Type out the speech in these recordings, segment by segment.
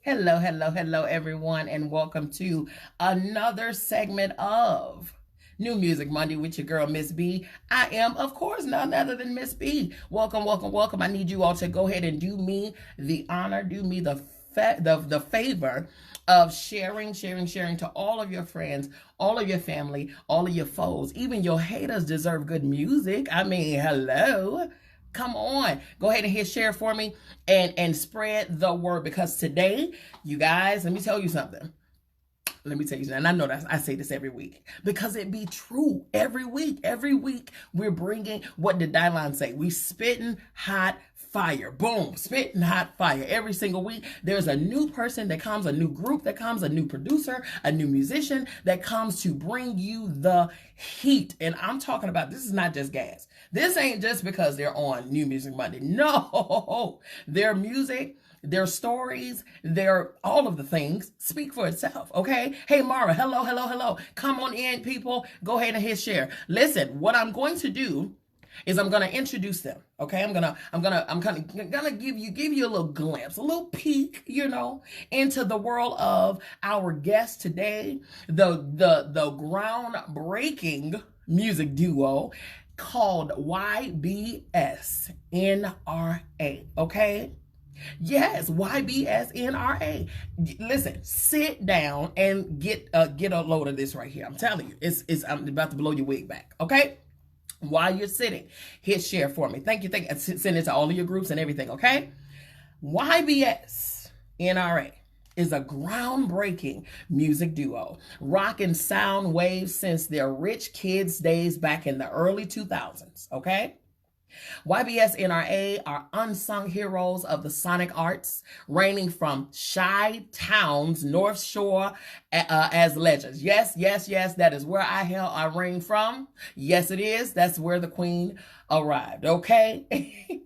Hello, hello, hello, everyone, and welcome to another segment of New Music Monday with your girl, MzBee. I am, of course, none other than MzBee. Welcome, welcome, welcome. I need you all to go ahead and do me the honor, do me the favor of sharing to all of your friends, all of your family, all of your foes. Even your haters deserve good music. I mean, hello. Come on, go ahead and hit share for me and spread the word, because today, you guys, let me tell you something. And I know that I say this every week because it be true every week. Every week we're bringing, what did Dylan say? We spitting hot fire. Boom, spitting hot fire. Every single week there's a new person that comes, a new group that comes, a new producer, a new musician that comes to bring you the heat. And I'm talking about, this is not just gas. This ain't just because they're on New Music Monday. No, their music, their stories, their all of the things speak for itself, okay? Hey, Mara, hello, hello, hello. Come on in, people. Go ahead and hit share. Listen, what I'm going to do is I'm gonna introduce them, okay? I'm gonna give you a little glimpse, a little peek, into the world of our guest today, the groundbreaking music duo called YBSNRA, okay? Yes, YBSNRA. Listen, sit down and get a load of this right here. I'm telling you, I'm about to blow your wig back, okay? While you're sitting, hit share for me. Thank you. Send it to all of your groups and everything, okay? YBSNRA is a groundbreaking music duo, rocking sound waves since their Rich Kids days back in the early 2000s, okay? YBSNRA are unsung heroes of the sonic arts, reigning from Chi-Town's North Shore as legends. Yes, yes, yes, that is where I reign from. Yes, it is. That's where the queen arrived, okay?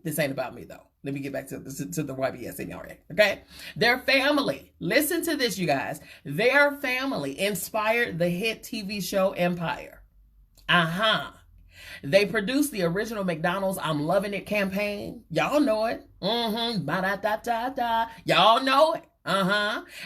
This ain't about me, though. Let me get back to the YBSNRA, okay? Their family, listen to this, you guys. Their family inspired the hit TV show Empire. They produced the original McDonald's I'm Loving It campaign. Y'all know it. Ba-da-da-da-da. Y'all know it.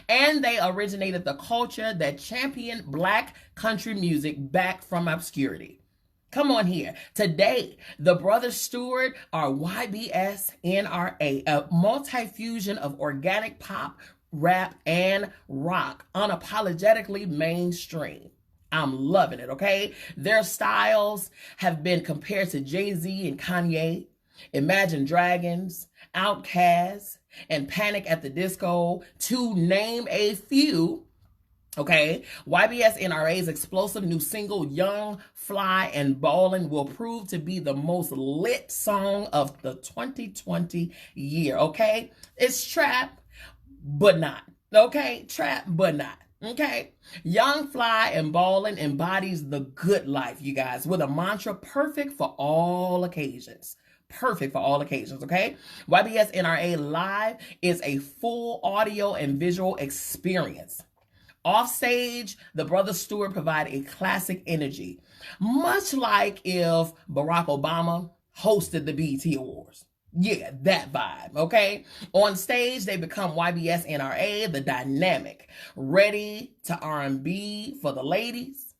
And they originated the culture that championed Black country music back from obscurity. Come on here. Today, the brothers Stewart are YBSNRA, a multi-fusion of organic pop, rap, and rock, unapologetically mainstream. I'm loving it, okay? Their styles have been compared to Jay-Z and Kanye, Imagine Dragons, Outkast, and Panic at the Disco, to name a few. Okay, YBSNRA's explosive new single, Young, Fly, and Ballin', will prove to be the most lit song of the 2020 year, okay? It's trap, but not, okay? Trap, but not, okay? Young, Fly, and Ballin' embodies the good life, you guys, with a mantra perfect for all occasions. Perfect for all occasions, okay? YBSNRA Live is a full audio and visual experience. Offstage, the brothers Stewart provide a classic energy, much like if Barack Obama hosted the BET Awards. Yeah, that vibe, okay? On stage, they become YBSNRA, the dynamic, ready to R&B for the ladies,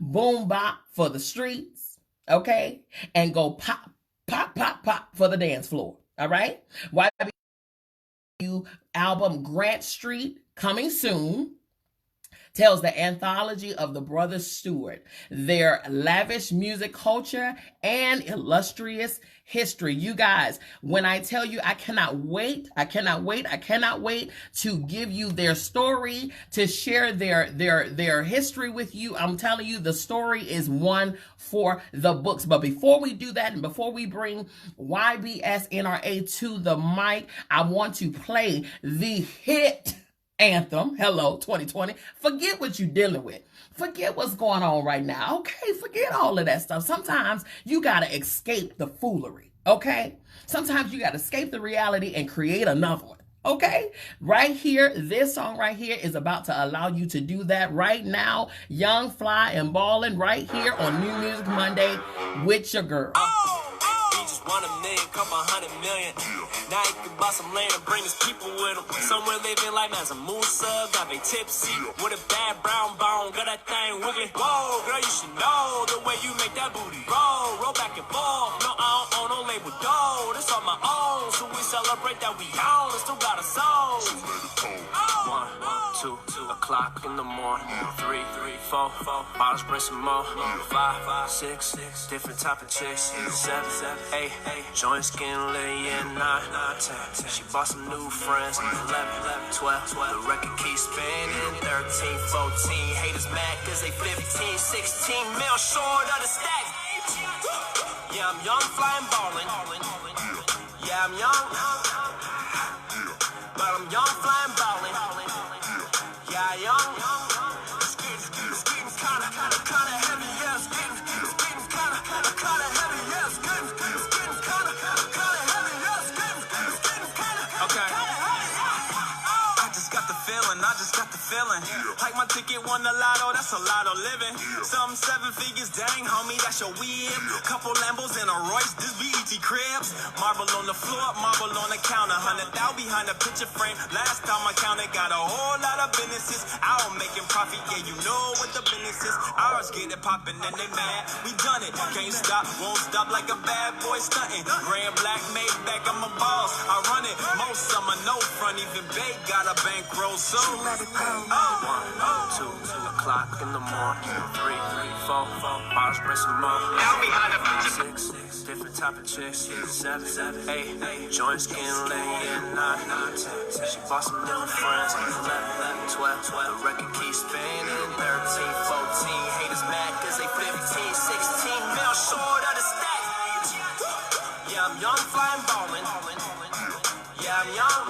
boom bop for the streets, okay? And go pop, pop, pop, pop for the dance floor, all right? YBSNRA album Grant Street, coming soon, tells the anthology of the brothers Stewart, their lavish music culture and illustrious history. You guys, when I tell you, I cannot wait to give you their story, to share their history with you. I'm telling you, the story is one for the books. But before we do that, and before we bring YBSNRA to the mic, I want to play the hit anthem, Hello 2020. Forget what you're dealing with. Forget what's going on right now, okay? Forget all of that stuff. Sometimes you got to escape the foolery, okay? Sometimes you got to escape the reality and create another one, okay? Right here, this song right here is about to allow you to do that right now. Young, Fly, and Ballin' right here on New Music Monday with your girl. Oh, just won $1 million, couple $100 million. Now he can buy some land and bring his people with him. Somewhere living life as a Musa, got me tipsy. With a bad brown bone, got that thing wiggling. Whoa, girl, you should know the way you make that booty roll back and forth. No, I don't own no label dough. This on my own, so we celebrate that we own. It still got a soul. 1, 2 o'clock in the morning. 3, 4, bottles, bring some more. 5, 6, different type of chicks. 7, 8, joints getting lit, yeah, 9, 10. She bought some new friends. 11, 12, the record keeps spinning. 13, 14, haters mad cause they 15, 16 mil short of the stack. Yeah, I'm young, flying, ballin'. Yeah, I'm young, but I'm young, flying, ballin'. Yeah, young. It's getting kinda heavy, yeah. It's getting kinda heavy, yeah. It's getting kinda heavy, yeah. It's getting kinda heavy. I just got the feeling. Like my ticket won the lotto, that's a lot of living. Some 7 figures, dang, homie, that's your whip. Couple Lambos and a Royce, this BET cribs. Marble on the floor, marble on the counter. 100,000 behind the picture frame. Last time I counted, got a whole lot of businesses. Out making profit, yeah, you know what the business is. Ours get it poppin' and they mad. We done it, can't stop, won't stop like a bad boy stunting. Grand black made back, I'm a boss. I run it, most summer, no front, even big got a bankroll, so let it go. 1, 2 o'clock in the morning. 3, 4, bottles, bring some more. Now behind the 6, different type of chicks. 7, 8, joints getting lit, yeah, 9, 10. She bought some new friends. 11, 12, the record keeps spinning. 13, 14, haters mad cause they 15, 16 mil short of the stack. Yeah, I'm young, flying, ballin'. Yeah, I'm young,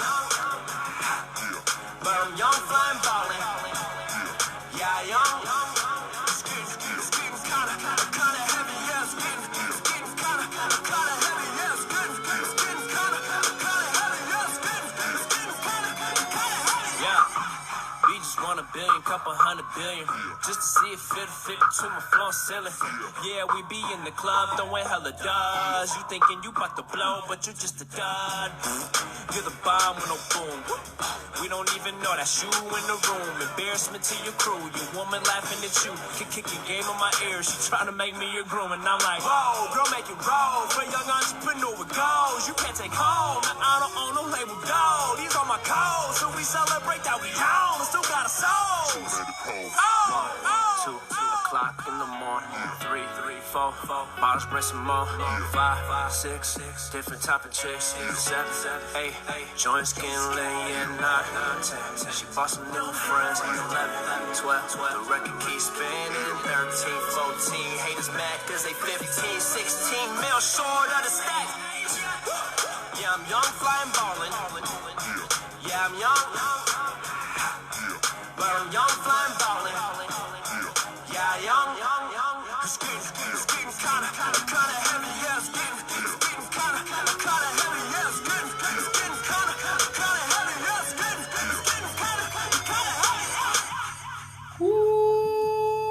but I'm young, flying, ballin'. Yeah, young. It's getting kinda heavy, yeah. It's getting kinda heavy, yeah. It's getting kinda heavy, yeah. It's getting kinda heavy, yeah. We just won $1 billion, couple $100 billion. Just to see it fit between my floor ceiling. Yeah, we be in the club throwing hella dollars. You thinking you about to blow, but you're just a dud. You're the bomb with no boom. We don't even know that's you in the room. Embarrassment to your crew. Your woman laughing at you. Kick your game on my ears. She trying to make me your groom. And I'm like, whoa, girl, make it roll. For a young entrepreneur with goals. You can't take home. I don't own no label dough. These are my codes. So we celebrate that we own. Still got a soul. 1, 2 o'clock in the morning. 3, 4, bottles, bring some more. 5, 6, different type of chicks. 7, 8, joints getting lit, yeah, 9, 10. She bought some new friends. 11, 12, the record keeps spinning. 13, 14, haters mad cause they 15, 16 mil short of the stack. Yeah, I'm young, flying, ballin'. Yeah, I'm young, but I'm young, flying, ballin'. Yeah, young. It's getting kinda heavy, yeah. It's getting kinda heavy, yeah. It's getting kinda heavy, yeah. It's getting kinda heavy. Ooh,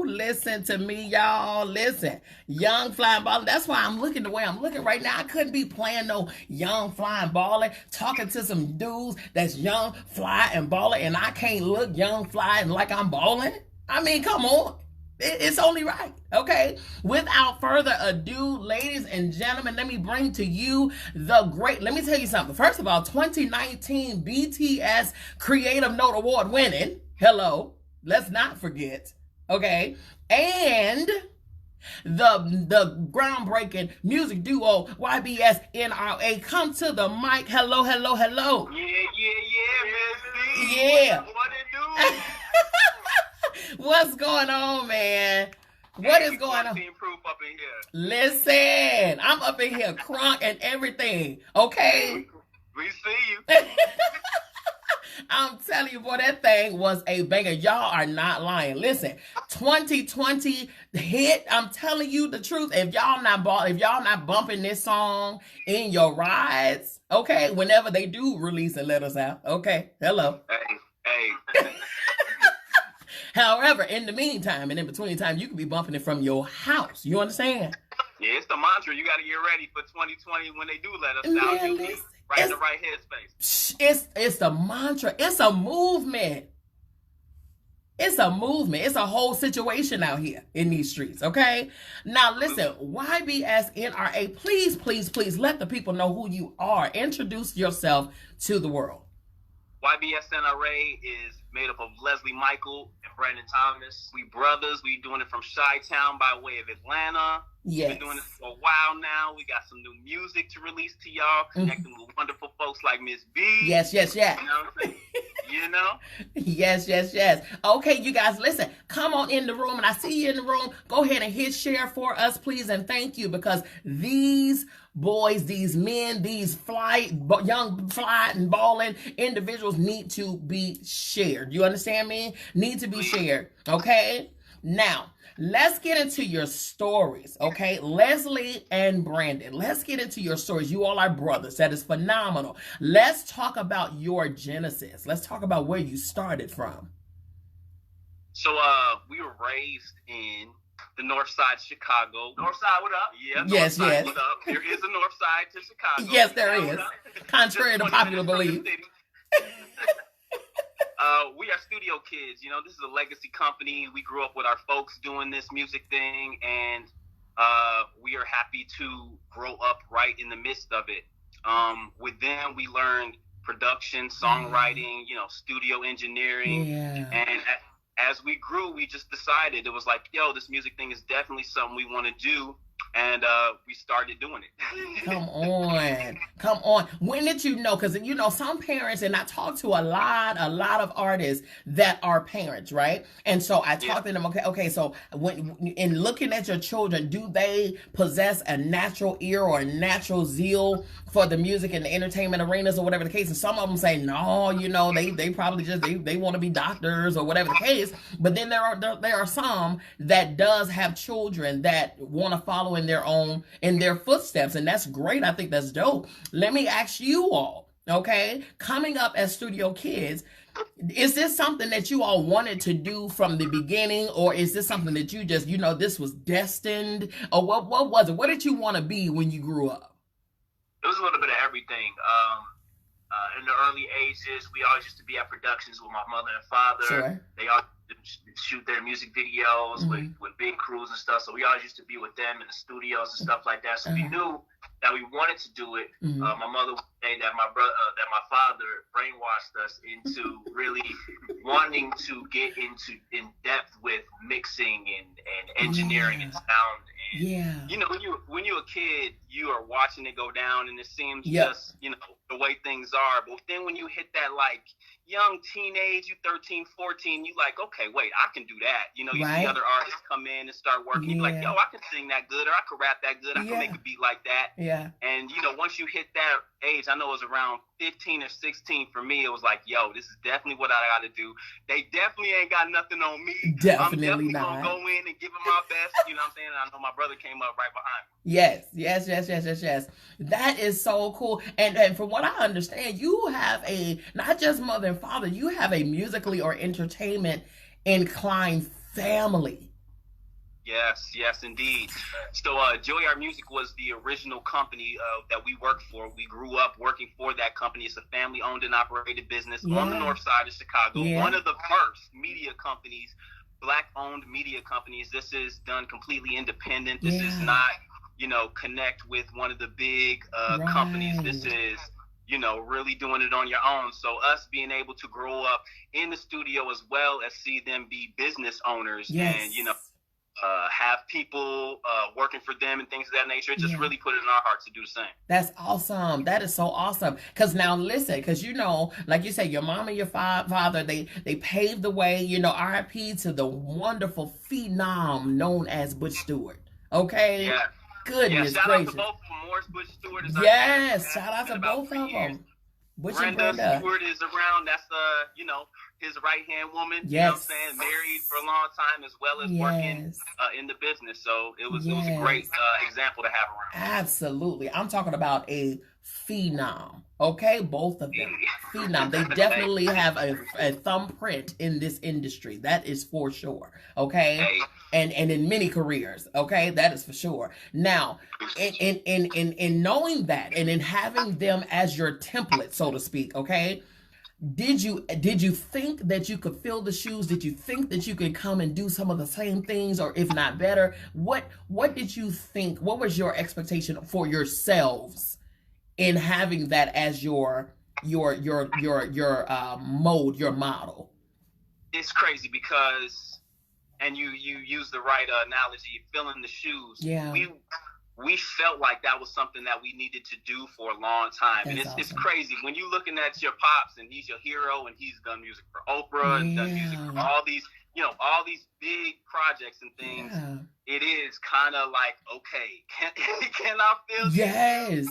listen to me, y'all. Listen, young flying baller. That's why I'm looking the way I'm looking right now. I couldn't be playing no young flying baller, talking to some dudes that's young, fly, and baller, and I can't look young, fly, and like I'm balling. I mean, come on. It's only right, okay? Without further ado, ladies and gentlemen, let me bring to you the great, let me tell you something. First of all, 2019 BTS Creative Note Award winning, hello, let's not forget, okay? And the groundbreaking music duo YBSNRA, come to the mic. Hello. Yeah, MzBee. Yeah. What it do? What's going on, man? What is going on? Proof up in here. Listen, I'm up in here crunk and everything, okay? We see you. I'm telling you, boy, that thing was a banger. Y'all are not lying. Listen, 2020 hit. I'm telling you the truth. If y'all not bumping this song in your rides, okay, whenever they do release and let us out, okay, hello. Hey. However, in the meantime and in between time, you can be bumping it from your house. You understand? Yeah, it's the mantra. You got to get ready for 2020 when they do let us Man, out. You'll be listen, right in the right headspace. it's the mantra. It's a movement. It's a movement. It's a whole situation out here in these streets, okay? Now, listen, YBSNRA, please, please, please let the people know who you are. Introduce yourself to the world. YBSNRA is made up of Leslie Michael and Brandon Thomas. We brothers. We doing it from Chi-Town by way of Atlanta. Yes. We've been doing this for a while now. We got some new music to release to y'all, connecting with wonderful folks like MzBee. Yes, yes, yes. You know what I'm saying? You know? Yes, yes, yes. Okay, you guys, listen, come on in the room, and I see you in the room. Go ahead and hit share for us, please, and thank you, because these boys, these men, these young fly and balling individuals need to be shared. You understand me? Need to be shared, okay? Now, let's get into your stories, okay? Leslie and Brandon, let's get into your stories. You all are brothers. That is phenomenal. Let's talk about your genesis. Let's talk about where you started from. So, we were raised in the north side of Chicago. North side, what up? Yeah, yes, north yes. Side, what up? There is a north side to Chicago. Yes, there is. Contrary to popular belief. We are studio kids. You know, this is a legacy company. We grew up with our folks doing this music thing, and we are happy to grow up right in the midst of it. With them, we learned production, songwriting, you know, studio engineering. Yeah. And as we grew, we just decided, it was like, yo, this music thing is definitely something we want to do. And we started doing it. Come on. When did you know? Because, you know, some parents, and I talk to a lot of artists that are parents, right? And so I talk to them, okay, so when in looking at your children, do they possess a natural ear or a natural zeal for the music and the entertainment arenas or whatever the case? And some of them say, no, you know, they probably just, they want to be doctors or whatever the case. But then there are some that does have children that want to follow in their footsteps, and that's great. I think that's dope. Let me ask you all, okay, coming up as studio kids, is this something that you all wanted to do from the beginning, or is this something that you just, you know, this was destined, or what was it? What did you want to be when you grew up? It was a little bit of everything. In the early ages, we always used to be at productions with my mother and father. Sure. They all shoot their music videos with big crews and stuff. So we always used to be with them in the studios and stuff like that. So we knew that we wanted to do it. My mother would say that my father brainwashed us into really wanting to get in depth with mixing and engineering and sound. And, you know, when you're a kid, you are watching it go down, and it seems just, you know, the way things are. But then when you hit that, like, young teenage, you 13, 14, you like, okay, wait, I can do that. You know, you see other artists come in and start working. You're like, yo, I can sing that good, or I can rap that good. I can make a beat like that. Yeah. And, you know, once you hit that age, I know it was around 15 or 16 for me, it was like, yo, this is definitely what I got to do. They definitely ain't got nothing on me. I'm definitely going to go in and give them my best. You know what I'm saying? And I know my brother came up right behind me. Yes. That is so cool. And from what I understand, you have not just mother and father, you have a musically or entertainment inclined family. Yes, indeed. So Joy Art Music was the original company that we worked for. We grew up working for that company. It's a family-owned and operated business on the north side of Chicago. One of the first media companies, Black-owned media companies. This is done completely independent. This is not, you know, connect with one of the big companies. This is, you know, really doing it on your own. So us being able to grow up in the studio as well as see them be business owners and, you know, have people working for them and things of that nature. It just really put it in our hearts to do the same. That's awesome. That is so awesome. Because now listen, because you know, like you said, your mom and your father, they paved the way, you know, RIP to the wonderful phenom known as Butch Stewart. Okay? Yeah. Goodness shout gracious. out to both of them. Morris Butch Stewart is shout out to both of them. Butch and Brenda Stewart is around. That's you know, his right-hand woman, you know what I'm saying, married for a long time as well as working in the business. So it was a great example to have around. Absolutely. I'm talking about a phenom, okay? Both of them. Phenom. They definitely have a thumbprint in this industry. That is for sure, okay? Hey, and in many careers. Okay, that is for sure. Now, in knowing that and in having them as your template, so to speak, okay, did you think that you could fill the shoes? Did you think that you could come and do some of the same things, or if not better? What did you think? What was your expectation for yourselves in having that as your mode, your model? It's crazy because, and you use the right analogy, filling the shoes. Yeah. We felt like that was something that we needed to do for a long time. That's and awesome. It's crazy when you're looking at your pops and he's your hero and he's done music for Oprah and done music for all these, all these big projects and things. Yeah. It is kind of like, okay, can I feel yes.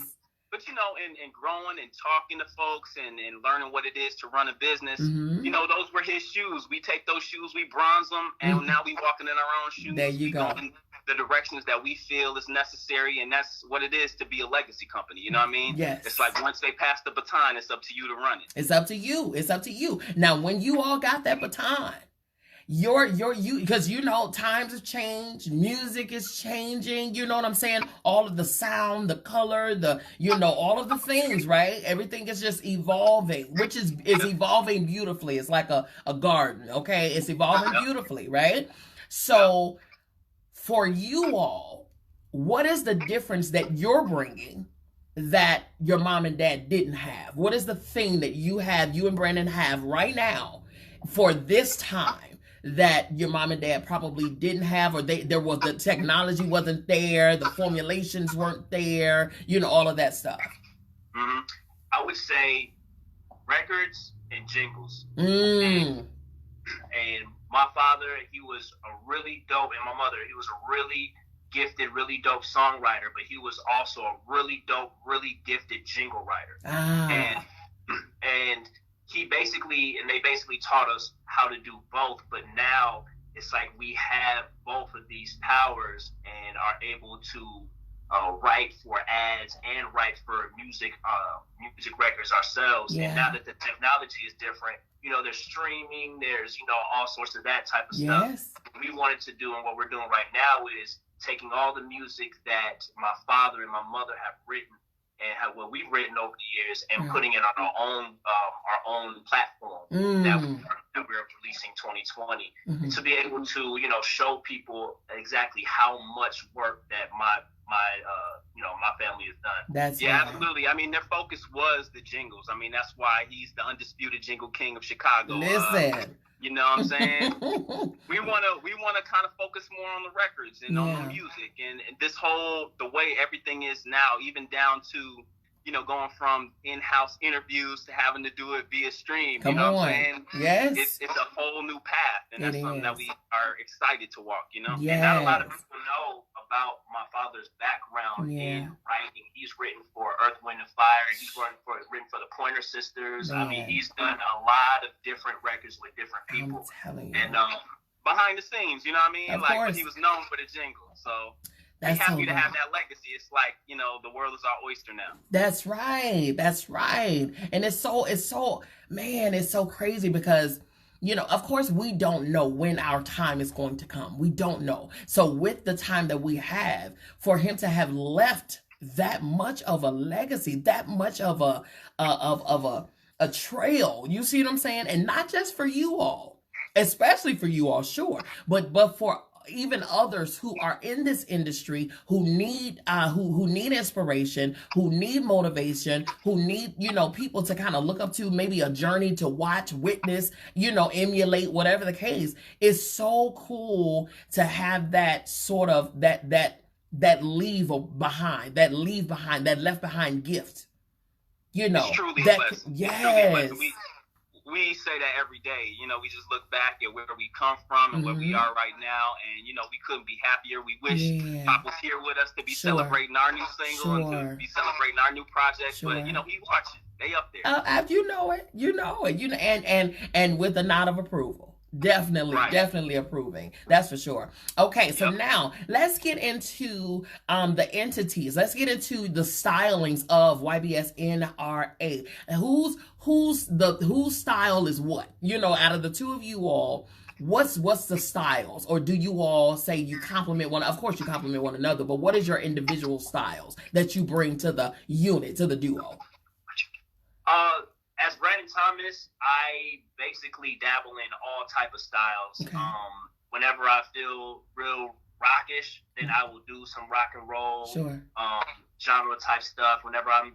But, in growing and talking to folks and learning what it is to run a business, those were his shoes. We take those shoes, we bronze them, and now we walking in our own shoes. There you go. In the directions that we feel is necessary, and that's what it is to be a legacy company. You know what I mean? Yes. It's like once they pass the baton, it's up to you to run it. It's up to you. It's up to you. Now, when you all got that baton, because times have changed, music is changing, you know what I'm saying? All of the sound, the color, all of the things, right? Everything is just evolving, which is evolving beautifully. It's like a garden, okay? It's evolving beautifully, right? So for you all, what is the difference that you're bringing that your mom and dad didn't have? What is the thing that you and Brandon have right now for this time that your mom and dad probably didn't have, or the technology wasn't there, the formulations weren't there, all of that stuff? Mm-hmm. I would say records and jingles. And my father, he was a really dope, and my mother, he was a really gifted, really dope songwriter, but he was also a really dope, really gifted jingle writer. And they basically taught us how to do both, but now it's like we have both of these powers and are able to write for ads and write for music records ourselves. Yeah. And now that the technology is different, there's streaming, there's, all sorts of that type of stuff. What we wanted to do and what we're doing right now is taking all the music that my father and my mother have written and what we've written over the years and putting it on our own platform that we're releasing 2020 to be able to, show people exactly how much work that my family has done. That's right. Absolutely. I mean, their focus was the jingles. I mean, that's why he's the undisputed jingle king of Chicago. Listen. You know what I'm saying? we wanna kind of focus more on the records and on the music and this the way everything is now, even down to, going from in-house interviews to having to do it via stream. Come you know on. what I'm saying? Yes. It's a whole new path, and that's something that we are excited to walk, Yes. And not a lot of people know about my father's background in writing. He's written for Earth, Wind & Fire. He's written for the Pointer Sisters. Man. I mean, he's done a lot of different records with different people. I'm telling you. And behind the scenes, you know what I mean? Of like, course. but he was known for the jingle. So we're happy to have that legacy. It's like, the world is our oyster now. That's right. That's right. And it's so crazy because, of course, we don't know when our time is going to come. We don't know. So with the time that we have, for him to have left that much of a legacy, that much of a trail, you see what I'm saying? And not just for you all, especially for you all, sure, but for even others who are in this industry who need inspiration, who need motivation, who need people to kind of look up to, maybe a journey to watch, witness, emulate, whatever the case. It's so cool to have that sort of that left behind gift. It's truly that a blessing. Yes. We say that every day. We just look back at where we come from and where we are right now, and we couldn't be happier. We wish Pop was here with us to be celebrating our new single and to be celebrating our new project. But he watching. They up there. You know it. And with a nod of approval. Definitely approving. That's for sure. Okay, so now let's get into the entities. Let's get into the stylings of YBSNRA. Whose style is what? Out of the two of you all, what's the styles, or do you all say you complement one? Of course you complement one another, but what is your individual styles that you bring to the unit, to the duo? As Brandon Thomas, I basically dabble in all type of styles. Okay. Whenever I feel real rockish, then I will do some rock and roll, Sure. genre type stuff. Whenever I'm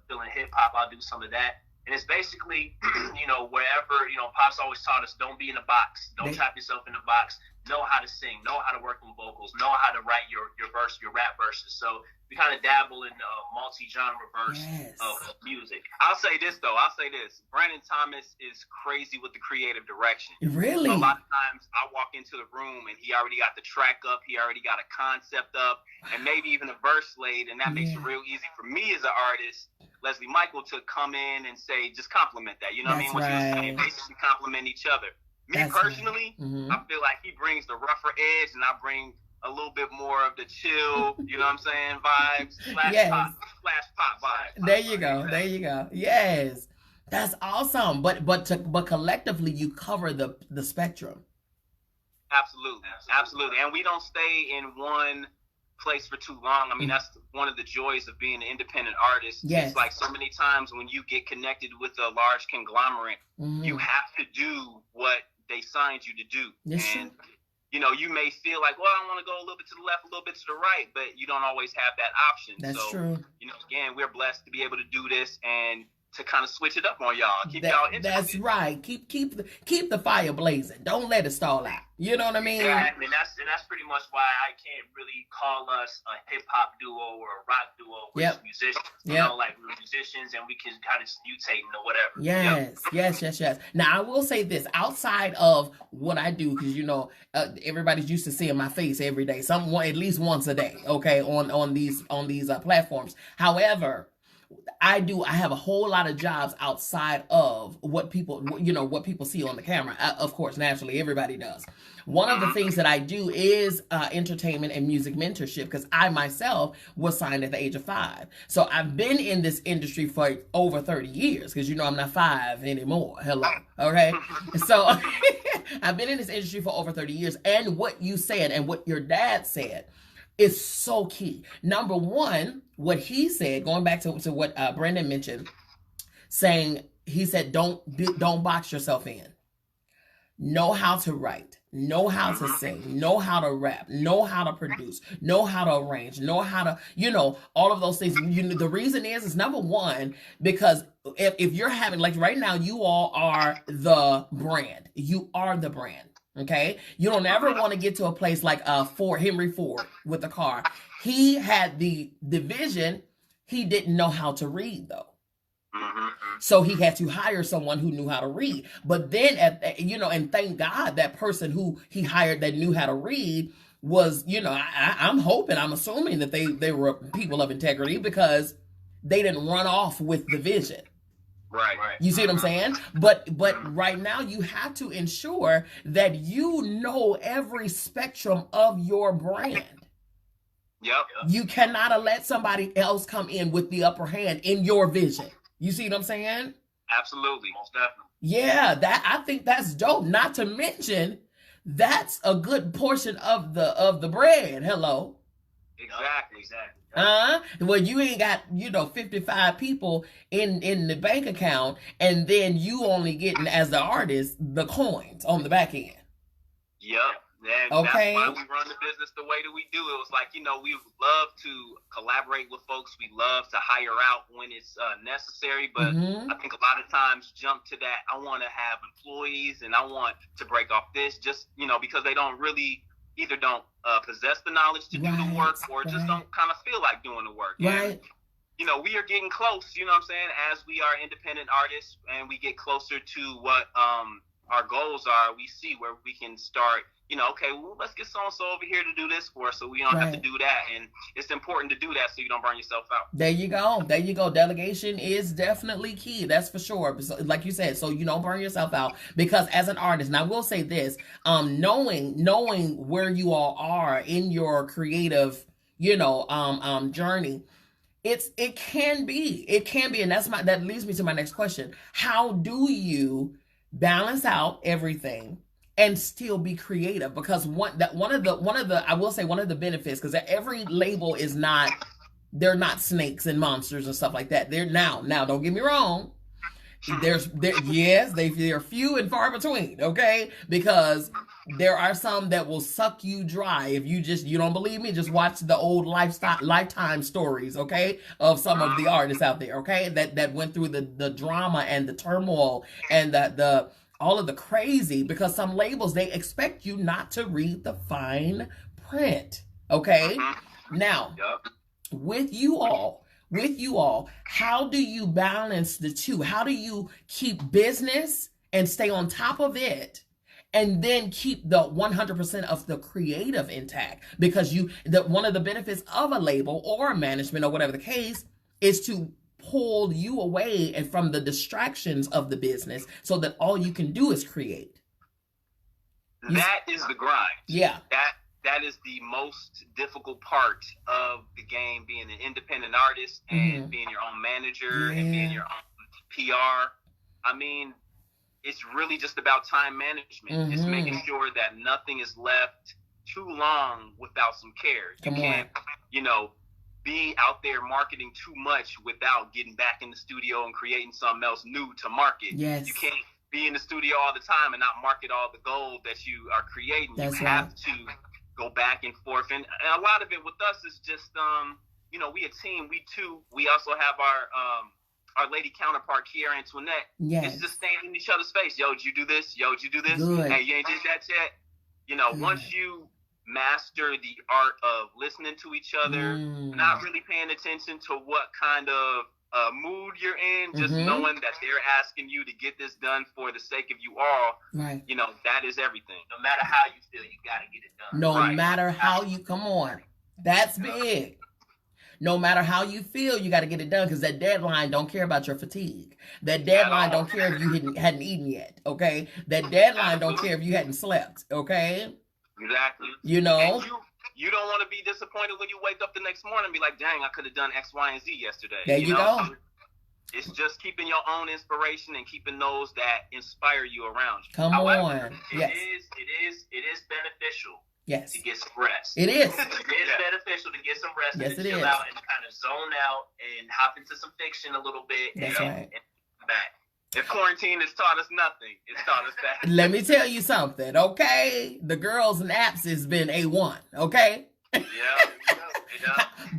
feeling hip hop, I'll do some of that. And it's basically, wherever, Pop's always taught us, don't be in a box. Don't trap yourself in a box. Know how to sing. Know how to work with vocals. Know how to write your verse, your rap verses. So we kind of dabble in multi-genre verse of music. I'll say this. Brandon Thomas is crazy with the creative direction. Really? So a lot of times I walk into the room and he already got the track up. He already got a concept up and maybe even a verse laid. And that makes it real easy for me as an artist, Leslie Michael, to come in and say, just compliment that. You know what I mean? What you were saying, basically compliment each other. Me personally, I feel like he brings the rougher edge and I bring a little bit more of the chill, you know what I'm saying, vibes, flash pop vibes. There you go. Yes. That's awesome. But collectively you cover the spectrum. Absolutely. And we don't stay in one place for too long. I mean, that's one of the joys of being an independent artist. Yes. It's like so many times when you get connected with a large conglomerate, you have to do what they signed you to do. Yes, and you may feel like, well, I want to go a little bit to the left, a little bit to the right, but you don't always have that option. That's true. Again, we're blessed to be able to do this and to kind of switch it up on y'all. Keep y'all interested. That's right. Keep the fire blazing. Don't let it stall out. You know what I mean? Exactly. And that's pretty much why I can't really call us a hip hop duo or a rock duo. We're just musicians. Like we're musicians and we can kind of mutate or whatever. Yes. Now I will say this, outside of what I do, because everybody's used to seeing my face every day, at least once a day, okay, on these platforms. However, I have a whole lot of jobs outside of what people see on the camera. Of course, naturally, everybody does. One of the things that I do is entertainment and music mentorship, because I myself was signed at the age of 5. So I've been in this industry for over 30 years, because I'm not 5 anymore. Hello. Okay. So I've been in this industry for over 30 years. And what you said and what your dad said is so key. Number one, what he said, going back to what Brendan mentioned, he said, don't box yourself in. Know how to write, know how to sing, know how to rap, know how to produce, know how to arrange, know how to, all of those things. The reason is number one, because if you're having, like right now, you all are the brand. You are the brand. Okay, you don't ever want to get to a place like Henry Ford with the car. He had the vision. He didn't know how to read though, so he had to hire someone who knew how to read. But then and thank God that person who he hired that knew how to read was, I'm assuming that they were people of integrity, because they didn't run off with the vision. Right. You see what I'm saying? But right now you have to ensure that you know every spectrum of your brand. Yep. You cannot let somebody else come in with the upper hand in your vision. You see what I'm saying? Absolutely. Most definitely. Yeah, I think that's dope. Not to mention, that's a good portion of the bread. Hello. Exactly. Well, you ain't got 55 people in the bank account, and then you only getting, as the artist, the coins on the back end. Yep. Okay. That's why we run the business the way that we do. It was like, we love to collaborate with folks. We love to hire out when it's necessary. But I think a lot of times jump to that, I want to have employees and I want to break off this just, because they don't possess the knowledge to do the work, or just don't kind of feel like doing the work. Right. And, we are getting close, what I'm saying, as we are independent artists and we get closer to what our goals are, we see where we can start, okay, well, let's get so-and-so over here to do this for us so we don't have to do that. And it's important to do that so you don't burn yourself out. There you go. Delegation is definitely key. That's for sure. Like you said, so you don't burn yourself out. Because as an artist, and I will say this, knowing where you all are in your creative, journey, it can be, and that leads me to my next question. How do you balance out everything and still be creative, because one of the I will say one of the benefits, because every label is not, they're not snakes and monsters and stuff like that. They're now don't get me wrong, they're few and far between, okay? Because there are some that will suck you dry. If you don't believe me, just watch the old Lifetime stories, okay, of some of the artists out there, okay, that went through the drama and the turmoil and the all of the crazy, because some labels, they expect you not to read the fine print, okay? Now, with you all, how do you balance the two? How do you keep business and stay on top of it, and then keep the 100% of the creative intact? Because one of the benefits of a label or a management or whatever the case is to pull you away and from the distractions of the business, so that all you can do is create. That is the grind. Yeah. That is the most difficult part of the game, being an independent artist and being your own manager and being your own PR. I mean, it's really just about time management. It's making sure that nothing is left too long without some care. You can't, be out there marketing too much without getting back in the studio and creating something else new to market. Yes. You can't be in the studio all the time and not market all the gold that you are creating. That's you have to go back and forth. And a lot of it with us is just, we a team. We also have our lady counterpart, Kiera Antoinette. Yes. It's just staying in each other's face. Yo, did you do this? Yo, did you do this? Good. Hey, you ain't did that yet? Once you master the art of listening to each other, not really paying attention to what kind of mood you're in, just knowing that they're asking you to get this done for the sake of you all, right? That is everything. No matter how you feel, you got to get it done. No matter how you, come on. That's big. No matter how you feel, you got to get it done, because that deadline don't care about your fatigue. That deadline don't care if you hadn't eaten yet, okay? That deadline don't care if you hadn't slept, okay? Exactly. You know? And you don't want to be disappointed when you wake up the next morning and be like, dang, I could have done X, Y, and Z yesterday. There you go. So it's just keeping your own inspiration and keeping those that inspire you around you. Come on. Yes. It is beneficial. Yes. To get some rest. It is. It is beneficial to get some rest, yes, and to chill out and kind of zone out and hop into some fiction a little bit. That's right. And come back. If quarantine has taught us nothing, it's taught us that. Let me tell you something, okay? The girls' naps has been A1, okay? Yeah.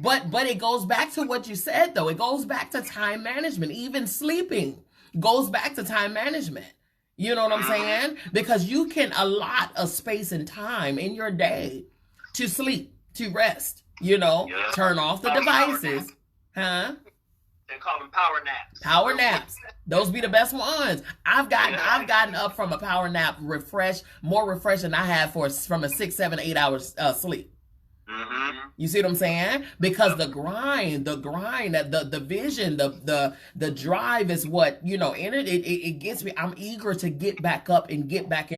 But it goes back to what you said, though. It goes back to time management. Even sleeping goes back to time management. You know what I'm saying? Because you can allot a space and time in your day to sleep, to rest, turn off the devices. Huh? They call them power naps. Power naps. Those be the best ones. I've gotten up from a power nap more refreshed than I have from a 6, 7, 8 hours sleep. You see what I'm saying? Because the grind, the vision, the drive is what, it gets me. I'm eager to get back up and get back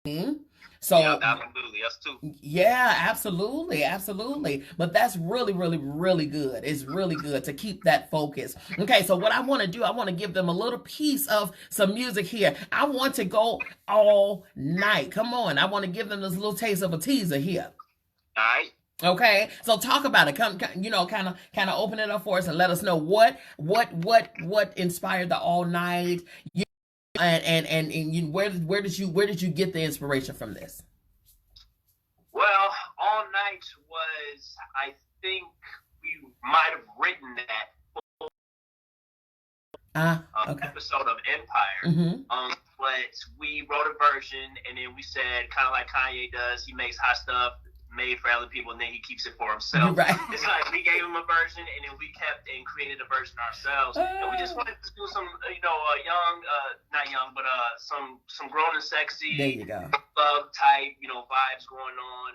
in. So yeah, absolutely, us too. Yeah, absolutely. But that's really, really, really good. It's really good to keep that focus. Okay, so what I want to do, I want to give them a little piece of some music here. I want to go all night. Come on, I want to give them this little taste of a teaser here. All right. Okay, so talk about it. Kind of open it up for us and let us know what inspired the all night. And where did you get the inspiration from this? Well, all night was, I think we might have written that episode of Empire. But we wrote a version, and then we said, kind of like Kanye does, he makes hot stuff made for other people, and then he keeps it for himself. Right. It's like we gave him a version, and then we kept and created a version ourselves. And we just wanted to do some, not young, but some grown and sexy, there you go, love type, vibes going on,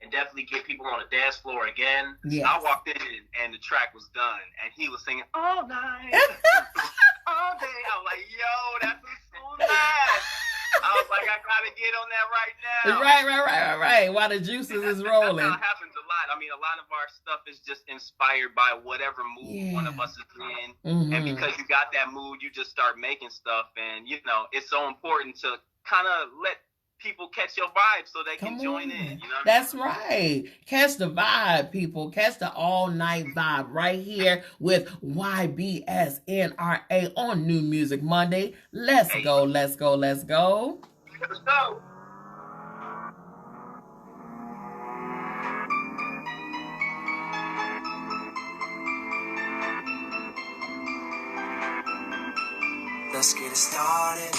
and definitely get people on the dance floor again. Yes. I walked in and the track was done, and he was singing all night, all day. I was like, yo, that's so nice. I was like, I gotta get on that right now. Right. While the juices is rolling. That's how it happens a lot. I mean, a lot of our stuff is just inspired by whatever mood one of us is in. And because you got that mood, you just start making stuff. And, it's so important to kind of let people catch your vibe so they can join in. You know what That's right. Catch the vibe, people. Catch the all-night vibe right here with YBSNRA on New Music Monday. Let's go, let's go, let's go. Let's go. Let's get it started.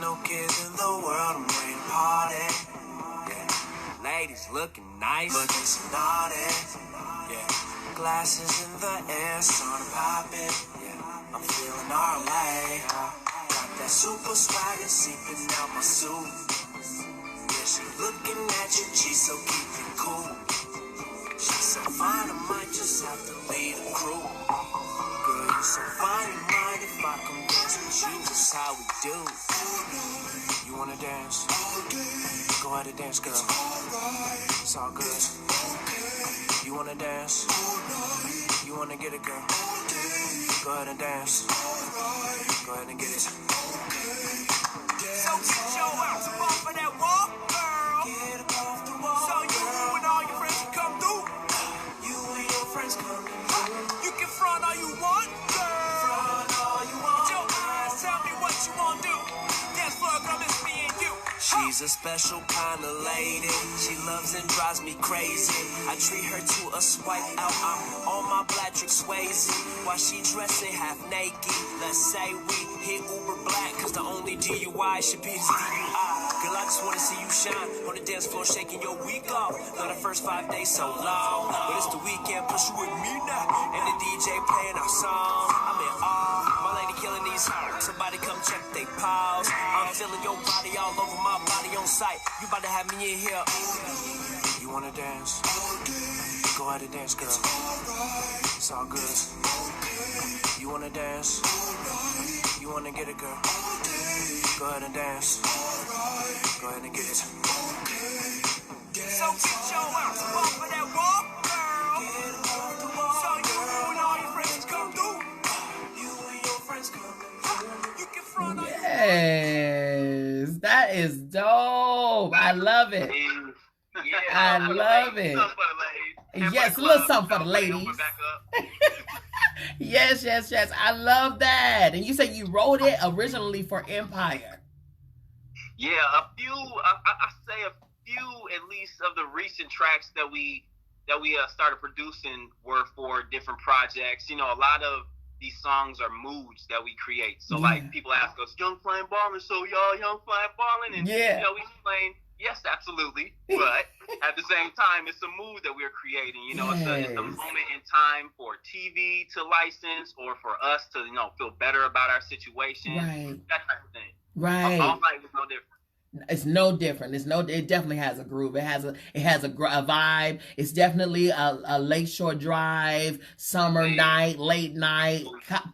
No kids in the world, I'm ready to party. Yeah, ladies looking nice, but they some naughty. Yeah, glasses in the air, starting to pop it. Yeah, I'm feeling our way. Got that super swagger seeping out my suit. Yeah, she looking at you, she's so keep it cool. She's so fine, I might just have to lead a crew. Girl, you so fine, you mind if I come dance with you? That's how we do. You wanna dance? Go ahead and dance, girl. It's all good. You wanna dance? You wanna get it, girl? Go ahead and dance. Go ahead and get it. So get your ass up off of that wall, girl. Get up off the wall. So you and all your friends can come through. You and your friends come through. You can front all you want, girl. Front all you want. With your eyes, tell me what you want to do. Dance floor, girl, it's me and you. She's a special kind of lady. She loves and drives me crazy. I treat her to a swipe out. I'm on my black trick Swayze. While she dressing half naked. Let's say we hit Uber Black. Cause the only DUI should be his DUI. Girl, I just wanna see you shine. On the dance floor shaking your week off. Not the first 5 days so long. But it's the weekend, push you with me now. And the DJ playing our song. I'm in awe. My lady killing these hoes. Somebody come check they pals. I'm feeling your body all over my body on sight. You about to have me in here. You wanna dance? Go ahead and dance, girl. It's all good. You wanna dance? You wanna get it, girl? Go ahead and dance. Go ahead and get it. So get your ass up off of that wall, girl. So you and all your friends come through. You and your friends come through. You can front all you want. Yes, that is dope. I love it. Yeah, I love it. Something for the ladies. Yes, a little something for the ladies. Back up. Yes, yes, yes. I love that. And you said you wrote it originally for Empire. Yeah, a few. I say a few at least of the recent tracks that we started producing were for different projects. You know, a lot of these songs are moods that we create. So like people ask us, "Young Flying Ballin'," so y'all young flying ballin', and you know we explain. Yes, absolutely. But at the same time, it's a mood that we're creating. You know, it's a moment in time for TV to license or for us to, you know, feel better about our situation. Right. That type of thing. Right. All night was no different. It's no different. It definitely has a groove. It has a vibe. It's definitely a lakeshore drive, summer night, late night,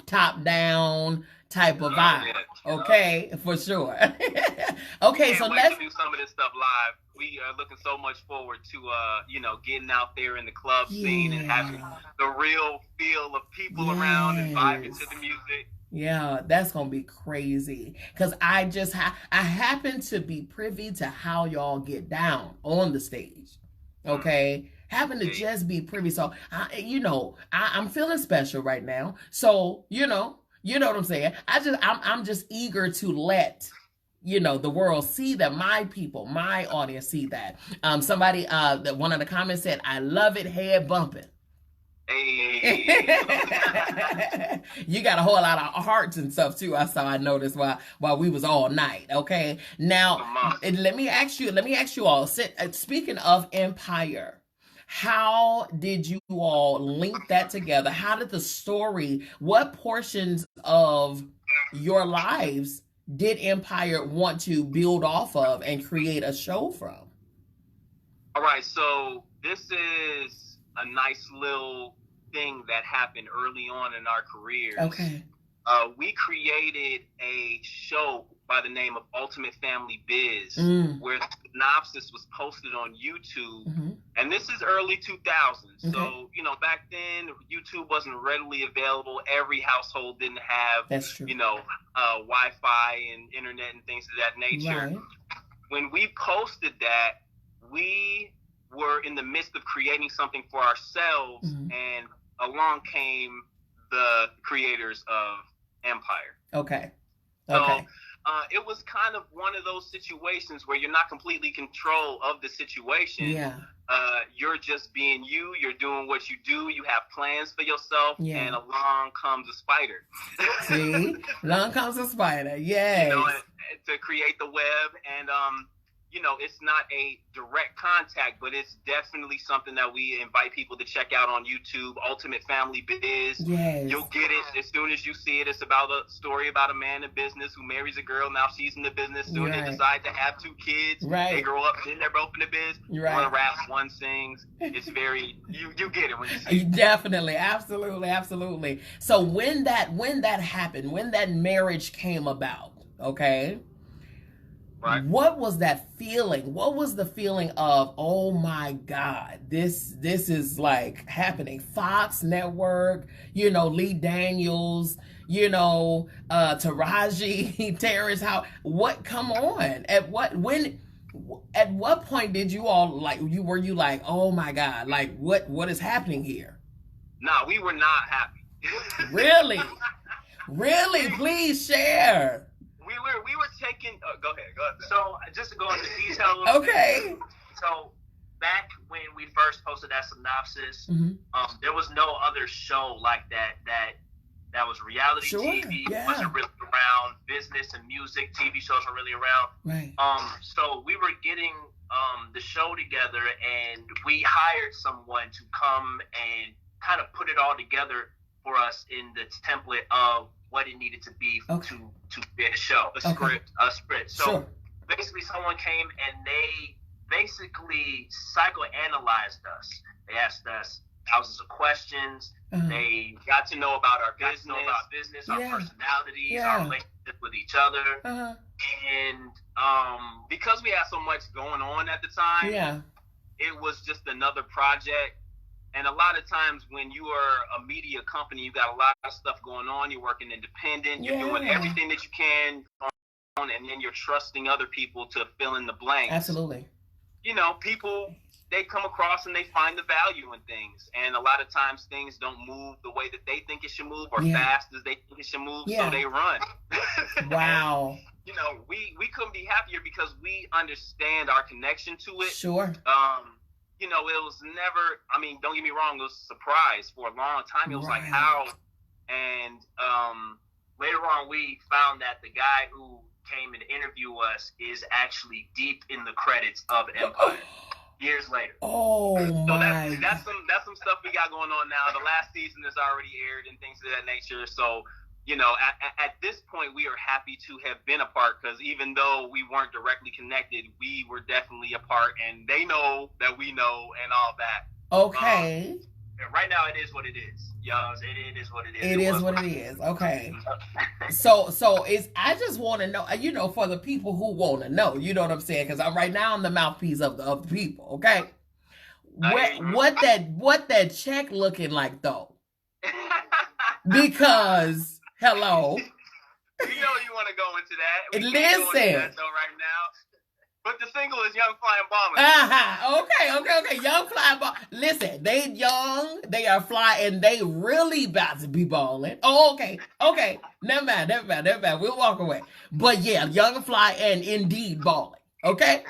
top down type of vibe. Okay, for sure. Okay, so let's do some of this stuff live. We are looking so much forward to you know, getting out there in the club scene and having the real feel of people around and vibing to the music. Yeah, that's gonna be crazy. Cause I just I happen to be privy to how y'all get down on the stage. Okay, happen to just be privy. So I'm feeling special right now. So you know what I'm saying. I'm just eager to let the world see that, my people, my audience see that. Somebody that one of the comments said, "I love it, head bumping." Hey. You got a whole lot of hearts and stuff too. I noticed while we was all night. Okay, now let me ask you all. Speaking of Empire, how did you all link that together? How did the story? What portions of your lives did Empire want to build off of and create a show from? All right, so this is a nice little thing that happened early on in our careers. Okay. We created a show by the name of Ultimate Family Biz, where the synopsis was posted on YouTube And this is early 2000s. So, you know, back then, YouTube wasn't readily available. Every household didn't have, That's true. you know, Wi-Fi and internet and things of that nature. Right. When we posted that, we were in the midst of creating something for ourselves, and along came the creators of Empire. Okay. So it was kind of one of those situations where you're not completely in control of the situation. Yeah. You're just being you. You're doing what you do. You have plans for yourself, and along comes a spider. See? Along comes a spider. Yes. You know, to create the web. And, you know, it's not a direct contact, but it's definitely something that we invite people to check out on YouTube. Ultimate Family Biz. Yes. You'll get it as soon as you see it. It's about a story about a man in business who marries a girl. Now she's in the business. Soon they decide to have 2 kids. Right. They grow up, then they're both in the biz. Right. One raps, one sings. It's very, you get it when you see it. Definitely. Absolutely. Absolutely. So when that happened, when that marriage came about, okay? Right. What was that feeling? What was the feeling of, oh my God, this is like happening? Fox Network, you know, Lee Daniels, you know, Taraji, Terrence, come on. At what point did you all were you like, oh my God, like what is happening here? Nah, we were not happy. Really? Really? Please share. We were taking. Go ahead. So just to go into detail a little Okay. bit. So back when we first posted that synopsis, there was no other show like that was reality TV. Yeah. Wasn't really around. Business and music TV shows were really around. Right. So we were getting the show together, and we hired someone to come and kind of put it all together for us in the template of what it needed to be to get a show, a script. So basically someone came and they basically psychoanalyzed us. They asked us thousands of questions. They got to know about our business, our personalities, our relationship with each other. And because we had so much going on at the time, it was just another project. And a lot of times when you are a media company, you got a lot of stuff going on. You're working independent. You're doing everything that you can on, and then you're trusting other people to fill in the blanks. Absolutely. You know, people, they come across and they find the value in things. And a lot of times things don't move the way that they think it should move or fast as they think it should move, so they run. Wow. You know, we couldn't be happier because we understand our connection to it. Sure. You know, it was never, I mean, don't get me wrong, it was a surprise for a long time. It was like, how? And later on, we found that the guy who came and interview us is actually deep in the credits of Empire years later. Oh, so my. That's some stuff we got going on now. The last season is already aired and things of that nature. So, you know, at this point, we are happy to have been a part, because even though we weren't directly connected, we were definitely a part, and they know that we know and all that. Okay. Right now, it is what it is. Yeah, it is what it is. It is what it is. Okay. So it's, I just want to know, you know, for the people who want to know, you know what I'm saying? Because right now I'm the mouthpiece of the people. Okay. What that check looking like though? Because hello. You know you want to go into that. We Listen. can't go into that though right now. But the single is Young Flying Bomber. Okay. Young Fly Ball. Listen, they young, they are fly, and they really about to be balling. Oh, okay. Never mind. We'll walk away. But yeah, Young Fly and indeed balling. Okay.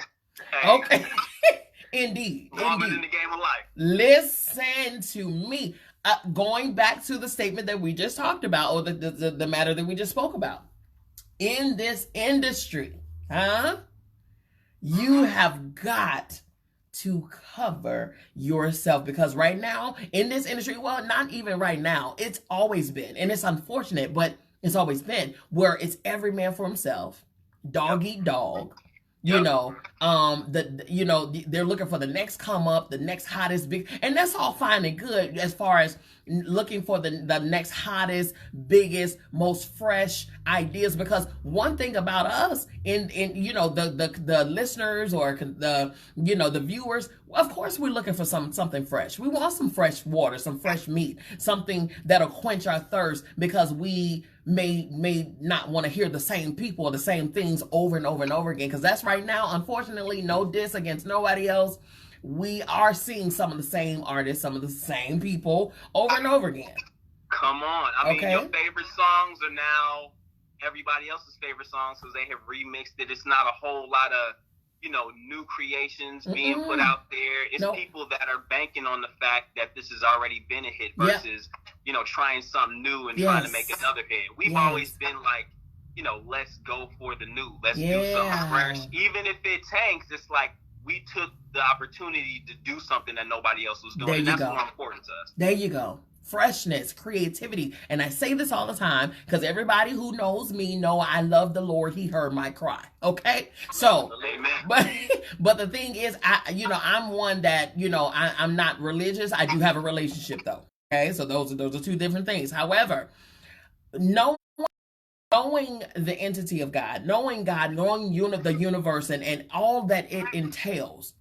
Indeed. Balling in the game of life. Listen to me. Going back to the statement that we just talked about, or the matter that we just spoke about. In this industry, you have got to cover yourself, because right now in this industry, well, not even right now, it's always been, and it's unfortunate, but it's always been where it's every man for himself, dog eat dog. You know, they're looking for the next come up, the next hottest big, and that's all fine and good as far as looking for the next hottest, biggest, most fresh ideas. Because one thing about us in you know, the listeners or the, you know, the viewers, of course we're looking for something fresh. We want some fresh water, some fresh meat, something that'll quench our thirst, because we may not want to hear the same people or the same things over and over and over again. Because that's right now, unfortunately, no diss against nobody else, we are seeing some of the same artists, some of the same people over and over again. Come on. I mean, Okay. your favorite songs are now everybody else's favorite songs because they have remixed it. It's not a whole lot of, you know, new creations being put out there. It's Nope. people that are banking on the fact that this has already been a hit versus, you know, trying something new and trying to Yes. make another hit. We've Yes. always been like, you know, let's go for the new. Let's do Yeah. something fresh. Even if it tanks, it's like we took the opportunity to do something that nobody else was doing. There And you that's go. more important to us. There you go. Freshness, creativity. And I say this all the time because everybody who knows me know I love the Lord. He heard my cry. Okay? So, Amen. but the thing is, I'm one that, I'm not religious. I do have a relationship though. Okay? So those are two different things. However, knowing the entity of God, knowing the universe and all that it entails,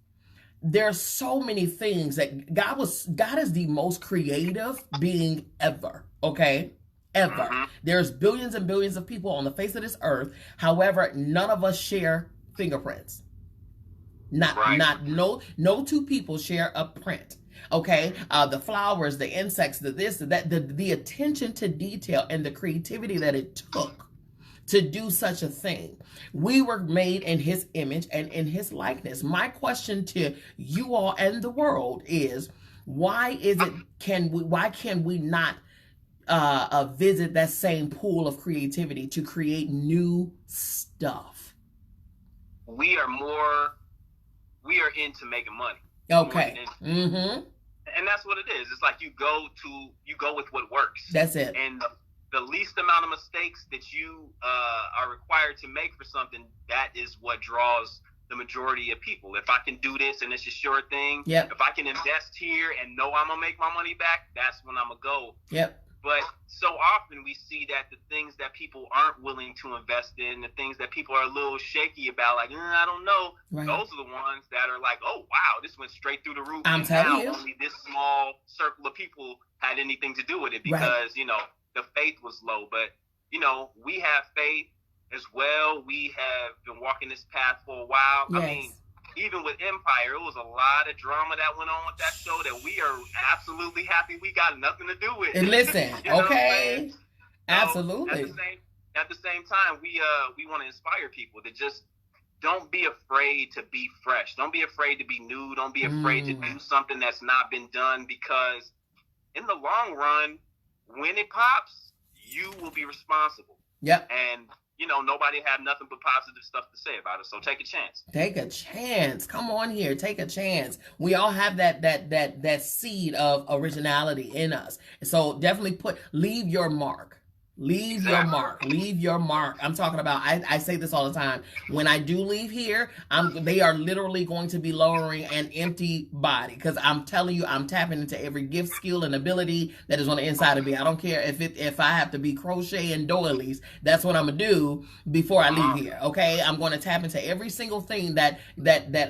there's so many things that God is the most creative being ever, okay? Ever. There's billions and billions of people on the face of this earth. However, none of us share fingerprints. No two people share a print. Okay, the flowers, the insects, the attention to detail and the creativity that it took to do such a thing. We were made in his image and in his likeness. My question to you all and the world is, why can we not visit that same pool of creativity to create new stuff? We are into making money. Okay. Mm-hmm. And that's what it is. It's like you go with what works. That's it. And the least amount of mistakes that you are required to make for something, that is what draws the majority of people. If I can do this and it's a sure thing, Yep. If I can invest here and know I'm going to make my money back, that's when I'm going to go. Yep. But so often we see that the things that people aren't willing to invest in, the things that people are a little shaky about, like, I don't know, Right. those are the ones that are like, oh, wow, this went straight through the roof. I'm and telling now you. only this small circle of people had anything to do with it because, the faith was low. But, we have faith as well. We have been walking this path for a while. Yes. I mean, even with Empire, it was a lot of drama that went on with that show that we are absolutely happy we got nothing to do with. And listen, You know what I'm okay, saying? So, absolutely. At the same time, we want to inspire people to just don't be afraid to be fresh. Don't be afraid to be new. Don't be afraid to do something that's not been done, because in the long run, when it pops, you will be responsible. Yep. And nobody had nothing but positive stuff to say about it. So take a chance. Take a chance. Come on here. Take a chance. We all have that seed of originality in us. So definitely leave your mark. Leave your mark. Leave your mark. I'm talking about, I say this all the time. When I do leave here, they are literally going to be lowering an empty body, because I'm telling you, I'm tapping into every gift, skill, and ability that is on the inside of me. I don't care if I have to be crochet and doilies. That's what I'm gonna do before I leave here. Okay, I'm going to tap into every single thing that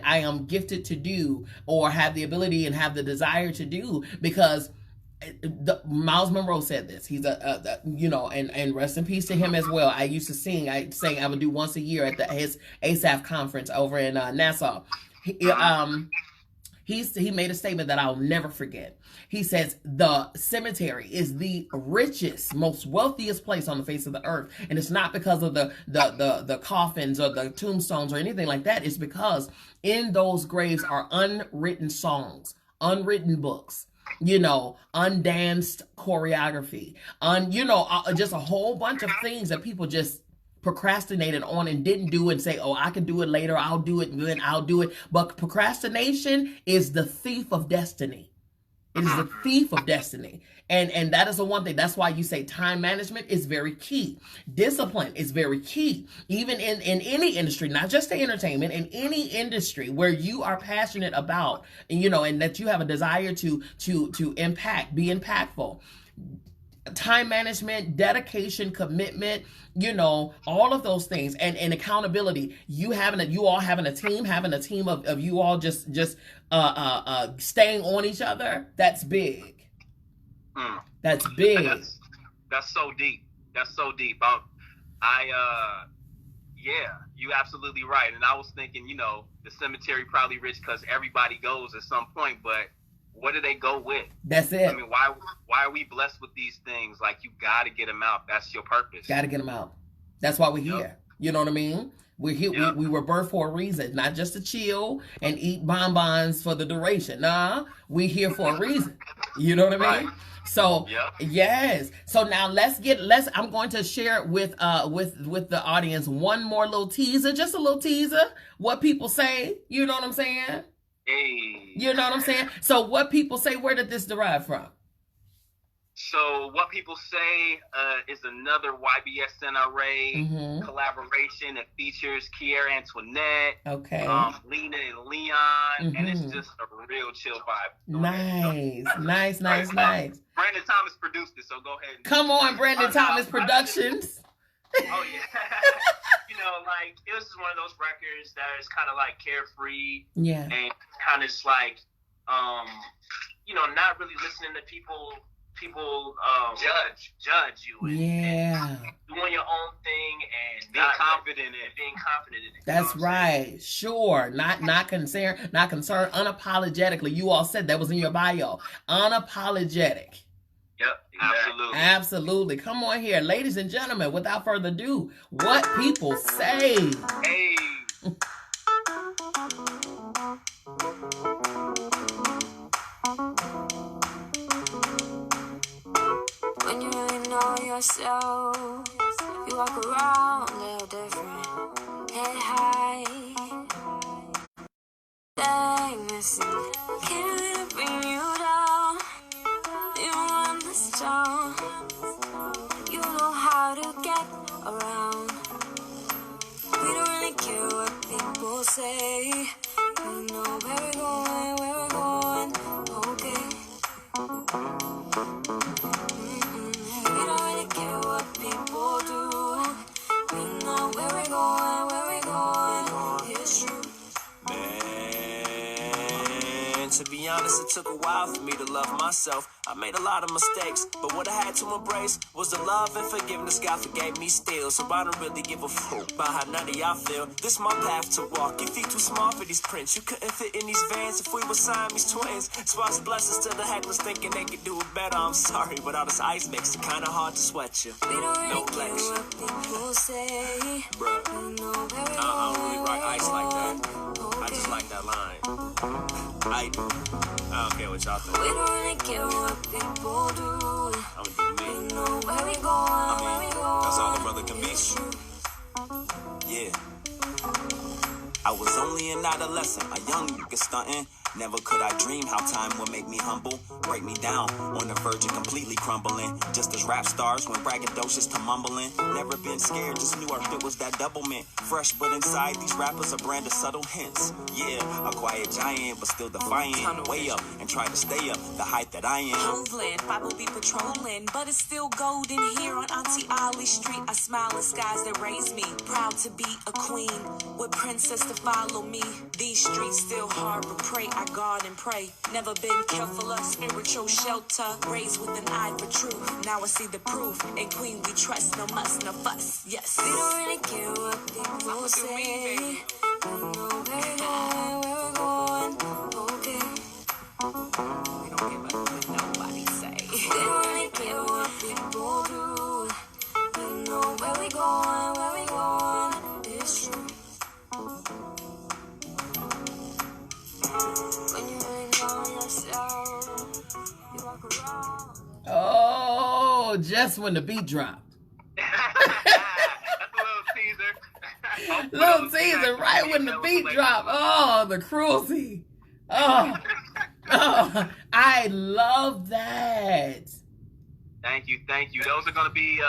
I am gifted to do, or have the ability and have the desire to do, because Miles Monroe said this. He's and rest in peace to him as well. I used to sing. I would do once a year at his ASAF conference over in Nassau. He made a statement that I'll never forget. He says the cemetery is the richest, most wealthiest place on the face of the earth, and it's not because of the coffins or the tombstones or anything like that. It's because in those graves are unwritten songs, unwritten books, undanced choreography, just a whole bunch of things that people just procrastinated on and didn't do, and say, oh, I can do it later, I'll do it, and then I'll do it. But procrastination is the thief of destiny. It is a thief of destiny. And that is the one thing. That's why you say time management is very key. Discipline is very key. Even in any industry, not just the entertainment, in any industry where you are passionate about, and that you have a desire to impact, be impactful. Time management, dedication, commitment, all of those things, and accountability. You all having a team of you all just staying on each other. That's big. That's big. That's so deep. That's so deep. Yeah, you absolutely right. And I was thinking, the cemetery probably rich because everybody goes at some point, but what do they go with? That's it. I mean, why are we blessed with these things? Like, you got to get them out. That's your purpose. Got to get them out. That's why we're here. You know what I mean? We're here. Yep. We were birthed for a reason, not just to chill and eat bonbons for the duration. Nah, we're here for a reason. You know what I mean? Right. So yes. So now I'm going to share with the audience one more little teaser, just a little teaser. What people say. You know what I'm saying? Hey. You know what I'm saying? So what people say, where did this derive from? So what people say is another YBSNRA collaboration that features Kiera Antoinette, Lena and Leon, and it's just a real chill vibe. Nice. Brandon Thomas produced it, so go ahead. Come on, Brandon Thomas Productions. Oh yeah. Like, it was just one of those records that is kind of like carefree, and kind of just like, not really listening to people judge you, and doing your own thing and being confident in it. That's right. Sure. Not concerned, unapologetically. You all said that was in your bio. Unapologetic. Yep, exactly. Absolutely. Come on here, ladies and gentlemen, without further ado, what people say. Hey. When you really know yourself, you walk around a little different. Head high, dang missing. Can't let it bring you down. You want the strong. You know how to get around. We don't really care what people say. We know where we're going, okay. We don't really care what people do. We know where we're going, it's true. Man, to be honest, it took a while for me to love myself. I made a lot of mistakes, but what I had to embrace was the love and forgiveness God forgave me still. So I don't really give a fuck about how none of y'all feel. This my path to walk. Your feet too small for these prints. You couldn't fit in these vans if we were Siamese twins. Sparks blessings to the hecklers thinking they could do it better. I'm sorry, but all this ice makes it kind of hard to sweat you. We don't really care what people say. Bruh, I don't really rock ice like that. I just like that line. I do. I don't care what y'all think. We don't really care what people do. I'm gonna do me. We know where we going, that's all a brother can be. Yeah. I was only an adolescent, a young nigga stunting. Never could I dream how time would make me humble, break me down, on the verge of completely crumbling. Just as rap stars went braggadocious to mumbling. Never been scared, just knew our fit was that double mint. Fresh, but inside these rappers a brand of subtle hints. Yeah, a quiet giant, but still defiant. Way up and try to stay up the height that I am. Homeland, Bible be patrolling, but it's still golden here on Auntie Ali Street. I smile at skies that raise me, proud to be a queen, with princess to follow me. These streets still harbor prey. I guard and pray. Never been careful of spiritual shelter. Raised with an eye for truth. Now I see the proof. In Queen we trust. No muss, no fuss. Yes. We don't really care what people say. We know where we're going, okay. We don't give a what nobody say. We don't really care what people do. We know where we're going, it's true. When you really know yourself, you walk around. Oh, just when the beat dropped. That's a little teaser. Little teaser, right when the beat dropped. Oh, the cruelty. Oh, I love that. Thank you. Those are going to be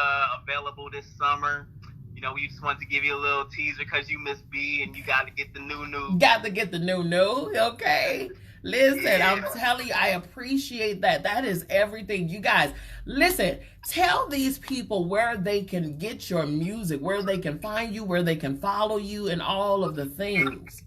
available this summer. You know, we just wanted to give you a little teaser because you MzBee and you got to get the new. Got to get the new. Okay. Listen, yeah. I'm telling you, I appreciate that. That is everything. You guys, listen, tell these people where they can get your music, where they can find you, where they can follow you, and all of the things.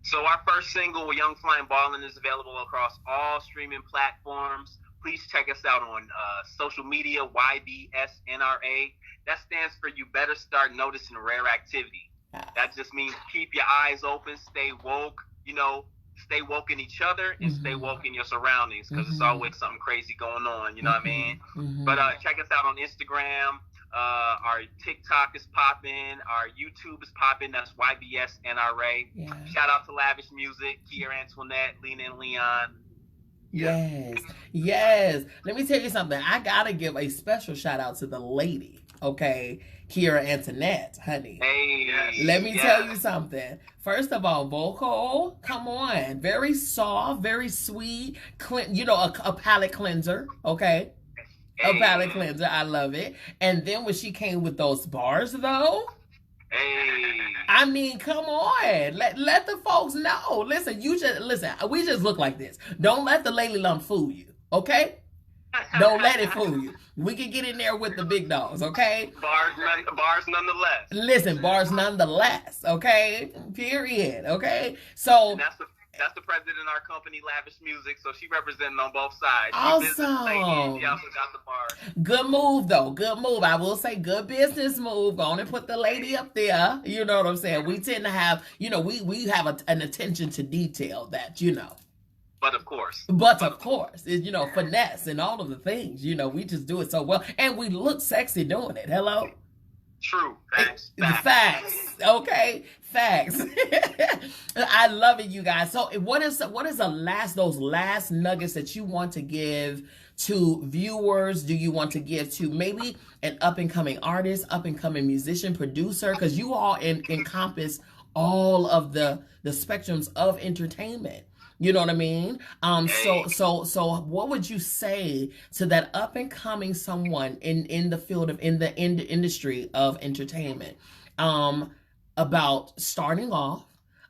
So our first single, Young Flying Ballin', is available across all streaming platforms. Please check us out on social media, YBSNRA. That stands for You Better Start Noticing Rare Activity. That just means keep your eyes open, stay woke, stay woke in each other and stay woke in your surroundings because it's always something crazy going on, you know what I mean? But check us out on Instagram. Our TikTok is popping. Our YouTube is popping. That's YBSNRA. Yeah. Shout out to Lavish Music, Kiera Antoinette, Lena and Leon. Yes. Let me tell you something. I gotta give a special shout out to the lady, okay? Kiera Antoinette, honey. Hey, let me tell you something. First of all, vocal, come on. Very soft, very sweet. A palate cleanser, okay? A palate cleanser. I love it. And then when she came with those bars, though, I mean, come on. Let the folks know. Listen, we just look like this. Don't let the lady lump fool you, okay? Don't let it fool you. We can get in there with the big dogs, okay? Bars nonetheless. Listen, bars nonetheless, okay? Period, okay? So... That's the president of our company, Lavish Music, so she representing on both sides. Awesome. She also got the bar. Good move, though. Good move. I will say good business move. Go on and put the lady up there. You know what I'm saying? We tend to have, we have an attention to detail that, But of course. Is, finesse and all of the things. We just do it so well. And we look sexy doing it. Hello? True. Facts. Okay. Facts. I love it, you guys. So what is those last nuggets that you want to give to viewers? Do you want to give to maybe an up-and-coming artist, up-and-coming musician, producer? Because you all encompass all of the spectrums of entertainment. You know what I mean? So what would you say to that up and coming someone in the field of in the industry of entertainment, about starting off,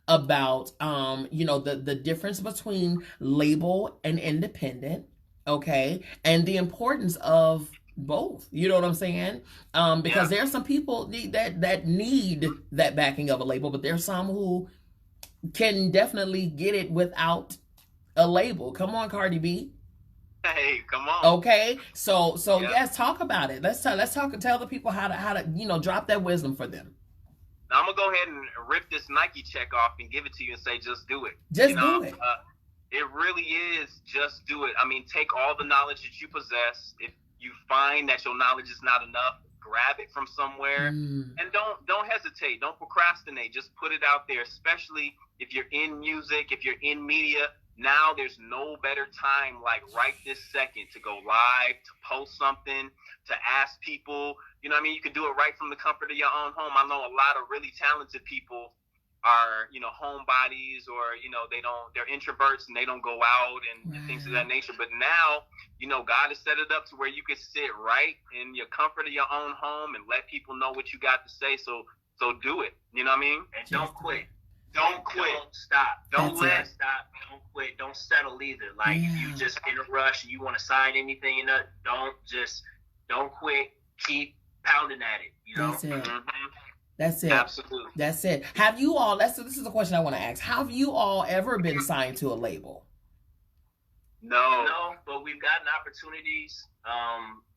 about the difference between label and independent, okay, and the importance of both. You know what I'm saying? Because there are some people that need that backing of a label, but there's some who can definitely get it without a label. Come on, Cardi B. Hey, come on. Okay, so yes, talk about it. Let's tell the people how to drop that wisdom for them. Now, I'm gonna go ahead and rip this Nike check off and give it to you and say, just do it. Do it. It really is just do it. I mean, take all the knowledge that you possess. If you find that your knowledge is not enough, grab it from somewhere and don't hesitate. Don't procrastinate. Just put it out there, especially if you're in music, if you're in media. Now there's no better time like right this second to go live, to post something, to ask people. You know what I mean? You can do it right from the comfort of your own home. I know a lot of really talented people are, homebodies or, they're introverts and they don't go out and things of that nature. But now, God has set it up to where you can sit right in your comfort of your own home and let people know what you got to say. So do it. You know what I mean? And don't quit. Don't quit. Don't stop. Don't stop. Don't quit. Don't settle either. Like if you just in a rush and you want to sign anything, don't quit. Keep pounding at it. That's it. That's it. Absolutely. That's it. Have you all, this is a question I want to ask. Have you all ever been signed to a label? No, but we've gotten opportunities.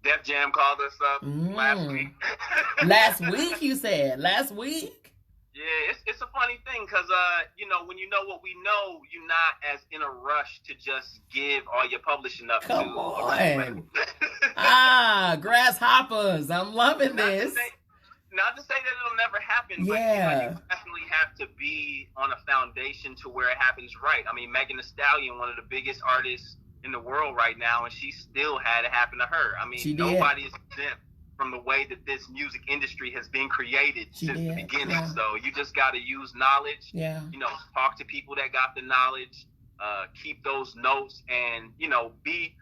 Def Jam called us up last week. Last week, you said? Last week? Yeah, it's a funny thing because, when you know what we know, you're not as in a rush to just give all your publishing up Come on. Grasshoppers. I'm loving this. Not to say that it'll never happen, but you definitely have to be on a foundation to where it happens right. I mean, Megan Thee Stallion, one of the biggest artists in the world right now, and she still had it happen to her. I mean, nobody is exempt from the way that this music industry has been created since the beginning. So you just got to use knowledge, talk to people that got the knowledge, keep those notes and, you know, be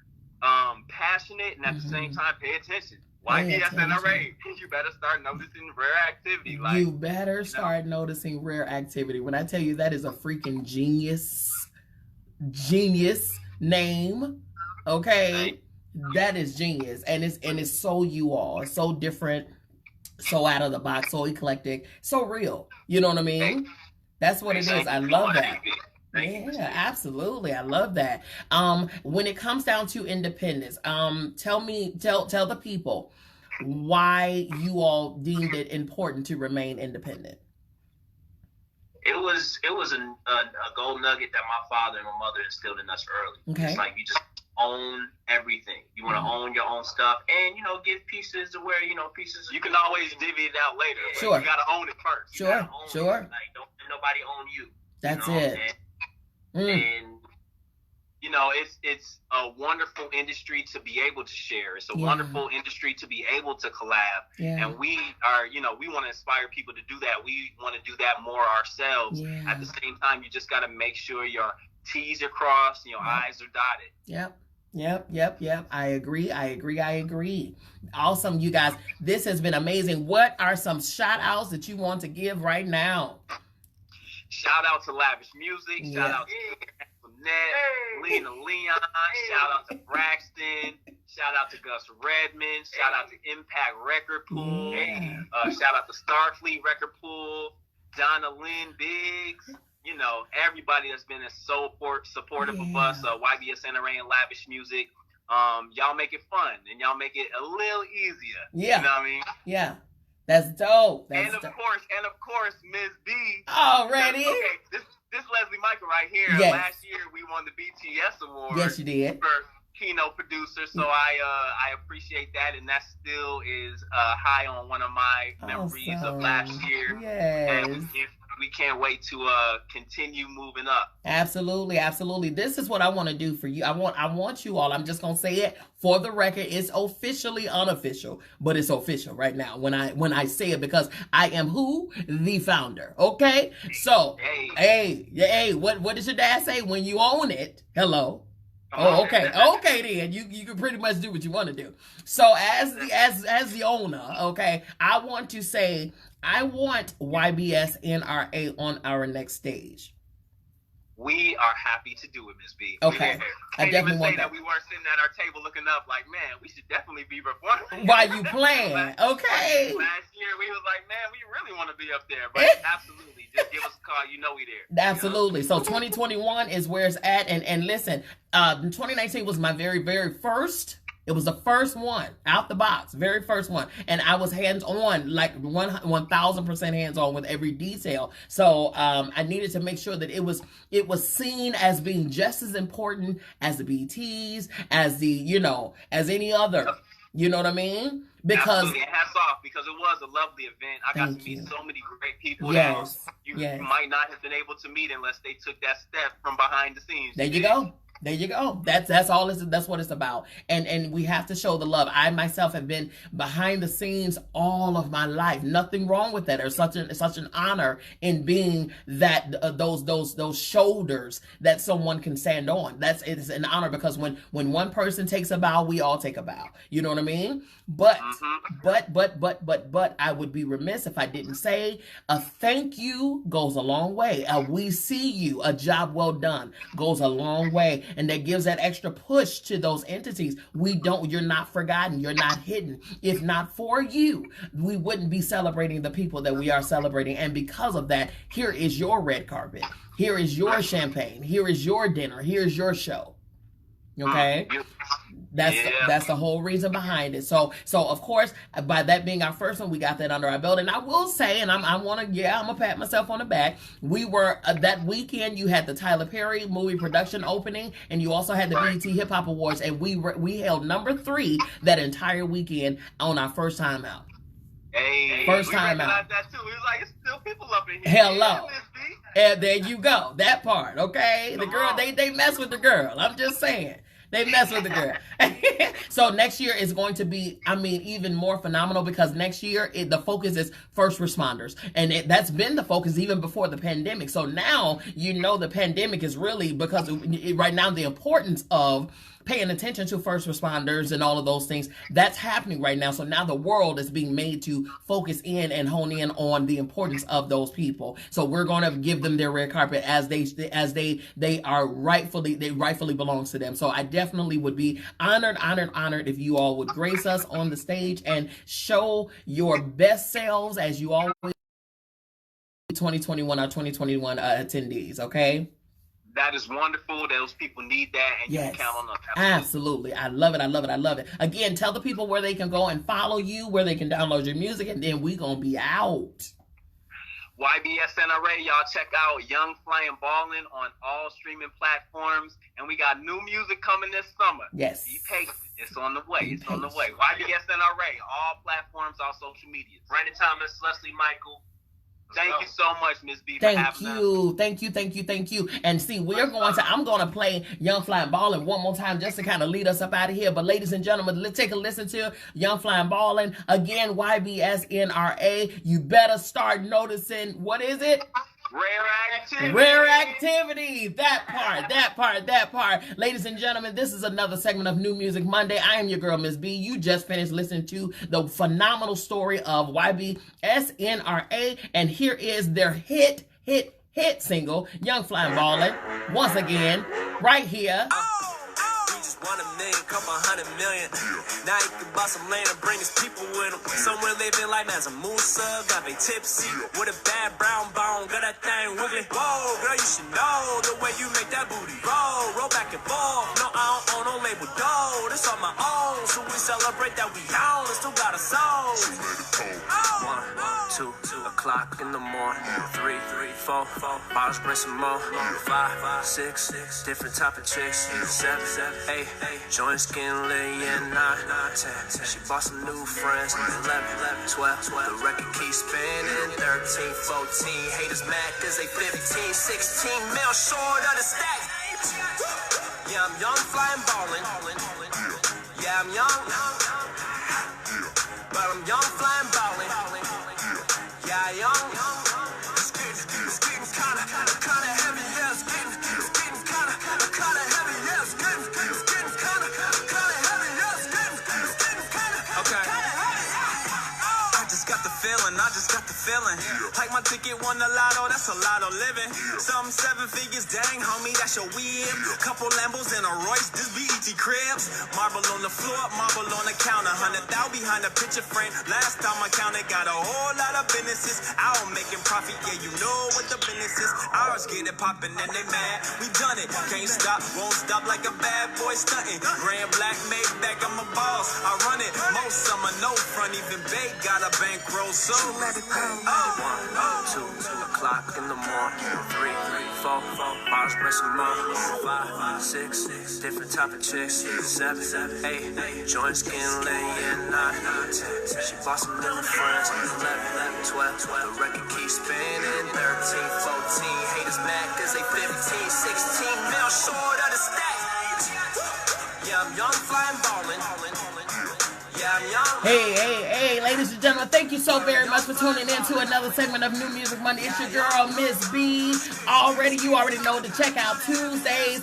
passionate and at the same time pay attention. YBSNRA, you better start noticing rare activity. Like, you better start noticing rare activity. When I tell you that is a freaking genius name, okay? That is genius. And it's so you all, so different, so out of the box, so eclectic, so real. You know what I mean? That's what it is. I love that. Yeah, absolutely. I love that. When it comes down to independence, tell the people why you all deemed it important to remain independent. It was a gold nugget that my father and my mother instilled in us early. Okay. It's like you just own everything. You want to own your own stuff, and you know, give pieces to where pieces. You can always divvy it out later. But sure. You gotta own it first. Sure. Like, don't let nobody own you. That's it. And you know, it's a wonderful industry to be able to share. It's a wonderful industry to be able to collab. Yeah. And we are, you know, we want to inspire people to do that. We want to do that more ourselves. Yeah. At the same time, you just got to make sure your T's are crossed and your I's are dotted. Yep. I agree. Awesome, you guys. This has been amazing. What are some shout outs that you want to give right now? Shout out to Lavish Music. Shout out to Lena Leon. Shout out to Braxton. Shout out to Gus Redmond. Shout out to Impact Record Pool. Shout out to Starfleet Record Pool. Donna Lynn Biggs. You know, everybody that's been so supportive of us, YBSNRA and Lavish Music. Y'all make it fun and y'all make it a little easier. Yeah. You know what I mean? Yeah. That's dope. And of course, MzBee. Already. Okay, this Leslie Michael right here. Yes. Last year we won the BTS award. Yes, you did. For keynote producer, so I appreciate that, and that still is high on one of my memories of last year. Yes. And we can't wait to continue moving up. Absolutely. This is what I want to do for you. I want you all. I'm just gonna say it for the record. It's officially unofficial, but it's official right now when I say it, because I am who? The founder. Okay. So hey, what did your dad say? When you own it, hello. Oh, okay. Then you can pretty much do what you want to do. So as the owner, okay, I want to say I want YBSNRA on our next stage. We are happy to do it, MzBee. Okay, I definitely want that. We weren't sitting at our table looking up like, man, we should definitely be performing. While you playing, okay. Last year we was like, man, we really want to be up there, but absolutely, just give us a call. You know we there. Absolutely. You know? So 2021 is where it's at, and listen, 2019 was my very, very first. It was the first one out the box, very first one. And I was hands-on, like 1,000% hands-on with every detail. So I needed to make sure that it was seen as being just as important as the BTs, as as any other. You know what I mean? Because absolutely. Hats off, because it was a lovely event. I got to meet so many great people. Yes. You might not have been able to meet unless they took that step from behind the scenes. There you go. That's all. That's what it's about. And we have to show the love. I myself have been behind the scenes all of my life. Nothing wrong with that. There's such an honor in being that those shoulders that someone can stand on. It's an honor, because when one person takes a bow, we all take a bow. You know what I mean? But I would be remiss if I didn't say a thank you goes a long way. We see you, a job well done goes a long way. And that gives that extra push to those entities. You're not forgotten. You're not hidden. If not for you, we wouldn't be celebrating the people that we are celebrating. And because of that, here is your red carpet. Here is your champagne. Here is your dinner. Here's your show. Okay? That's the whole reason behind it. So of course, by that being our first one, we got that under our belt. And I will say, and I'm gonna pat myself on the back. We were that weekend. You had the Tyler Perry movie production opening, and you also had the BET Hip Hop Awards, and we held number 3 that entire weekend on our first time out. Hey, first time out. That too. We was like, it's still people up in here. Hello. And there you go. That part, okay? The girl, they mess with the girl. I'm just saying. They mess with the girl. So next year is going to be, I mean, even more phenomenal because next year the focus is first responders. And that's been the focus even before the pandemic. So now, you know, the pandemic is really because right now the importance of paying attention to first responders and all of those things, that's happening right now. So now the world is being made to focus in and hone in on the importance of those people. So we're going to give them their red carpet as they rightfully belongs to them. So I definitely would be honored if you all would grace us on the stage and show your best selves as you always 2021 or 2021 attendees, okay? That is wonderful. Those people need that, and you can count on them. Absolutely. I love it. Again, tell the people where they can go and follow you, where they can download your music, and then we gonna be out. YBSNRA, y'all check out Young Flying Ballin' on all streaming platforms, and we got new music coming this summer. Yes. Be patient. It's on the way. It's on the way. YBSNRA, all platforms, all social media. Right in time, Miss Leslie Michael. Thank you so much, MzBee, for having us. Thank you. And see, I'm going to play Young Flying Ballin' one more time just to kind of lead us up out of here. But ladies and gentlemen, let's take a listen to Young Flying Ballin'. Again, YBSNRA. You better start noticing, what is it? Rare activity. That part. Ladies and gentlemen, this is another segment of New Music Monday. I am your girl, MzBee. You just finished listening to the phenomenal story of YBSNRA, and here is their hit single, Young Flying Ballin'. Once again, right here. $1 million, couple $100 million. Now he can buy some land and bring his people with him. Somewhere living life as a Musa, got me tipsy with a bad brown bone, got that thing wiggling. Whoa, girl, you should know the way you make that booty roll back and forth. No, I don't own no label dough. This on my own, so we celebrate that we own. Still got a soul. 1, 2 o'clock in the morning. 3, 4, bottles, bring some more. 5, 6, different type of chicks. 7, 8. Joints getting lit, yeah, 9, 10. She bought some new friends, 11, 12. The record keeps spinning, 13, 14. Haters mad cause they 15, 16 mil short of the stack. Yeah, I'm young, flying, ballin'. Yeah, I'm young, but I'm young, flying, ballin'. Yeah, young. It's getting kinda heavy, yeah, it's getting kinda heavy, yeah, it's getting kinda heavy, yeah, it's getting kinda heavy. I just got the feeling. Like my ticket won the lotto, that's a lot of living. Some 7 figures, dang, homie, that's your whip. Couple Lambos and a Royce, this BET cribs. Marble on the floor, marble on the counter. 100,000 behind the picture frame. Last time I counted, got a whole lot of businesses. Out making profit, yeah, you know what the business is. Ours get it poppin' and they mad. We done it, can't stop, won't stop like a bad boy stunting. Grand black made back, I'm a boss. I run it, most summer, no front, even bake, got a bankroll, so let it go. 1, 2 o'clock in the morning. 3, 4, bottles, bring some more. 5, 6, different type of chicks. 7, 8, joints getting lit, yeah, 9, 10. She bought some new friends. 11, 12. The record keeps spinning. 13, 14. Haters mad cause they 15, 16 mil short of the stack. Yeah, I'm young, flying, ballin'. Yeah, I'm young. Hey, ladies and gentlemen, thank you so very much for tuning in to another segment of New Music Monday. It's your girl, MzBee. You already know to check out Tuesdays,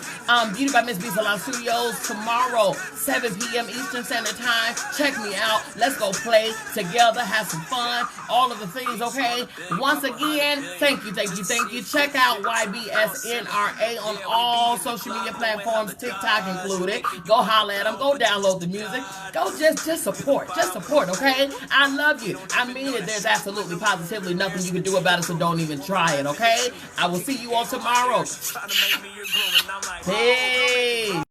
Beauty by MzBee Salon Studios. Tomorrow, 7 p.m. Eastern Standard Time. Check me out. Let's go play together, have some fun, all of the things, okay? Once again, thank you. Check out YBSNRA on all social media platforms, TikTok included. Go holler at them. Go download the music. Go just support, okay? I love you. I mean it. There's absolutely, positively nothing you can do about it, so don't even try it, okay? I will see you all tomorrow. Hey.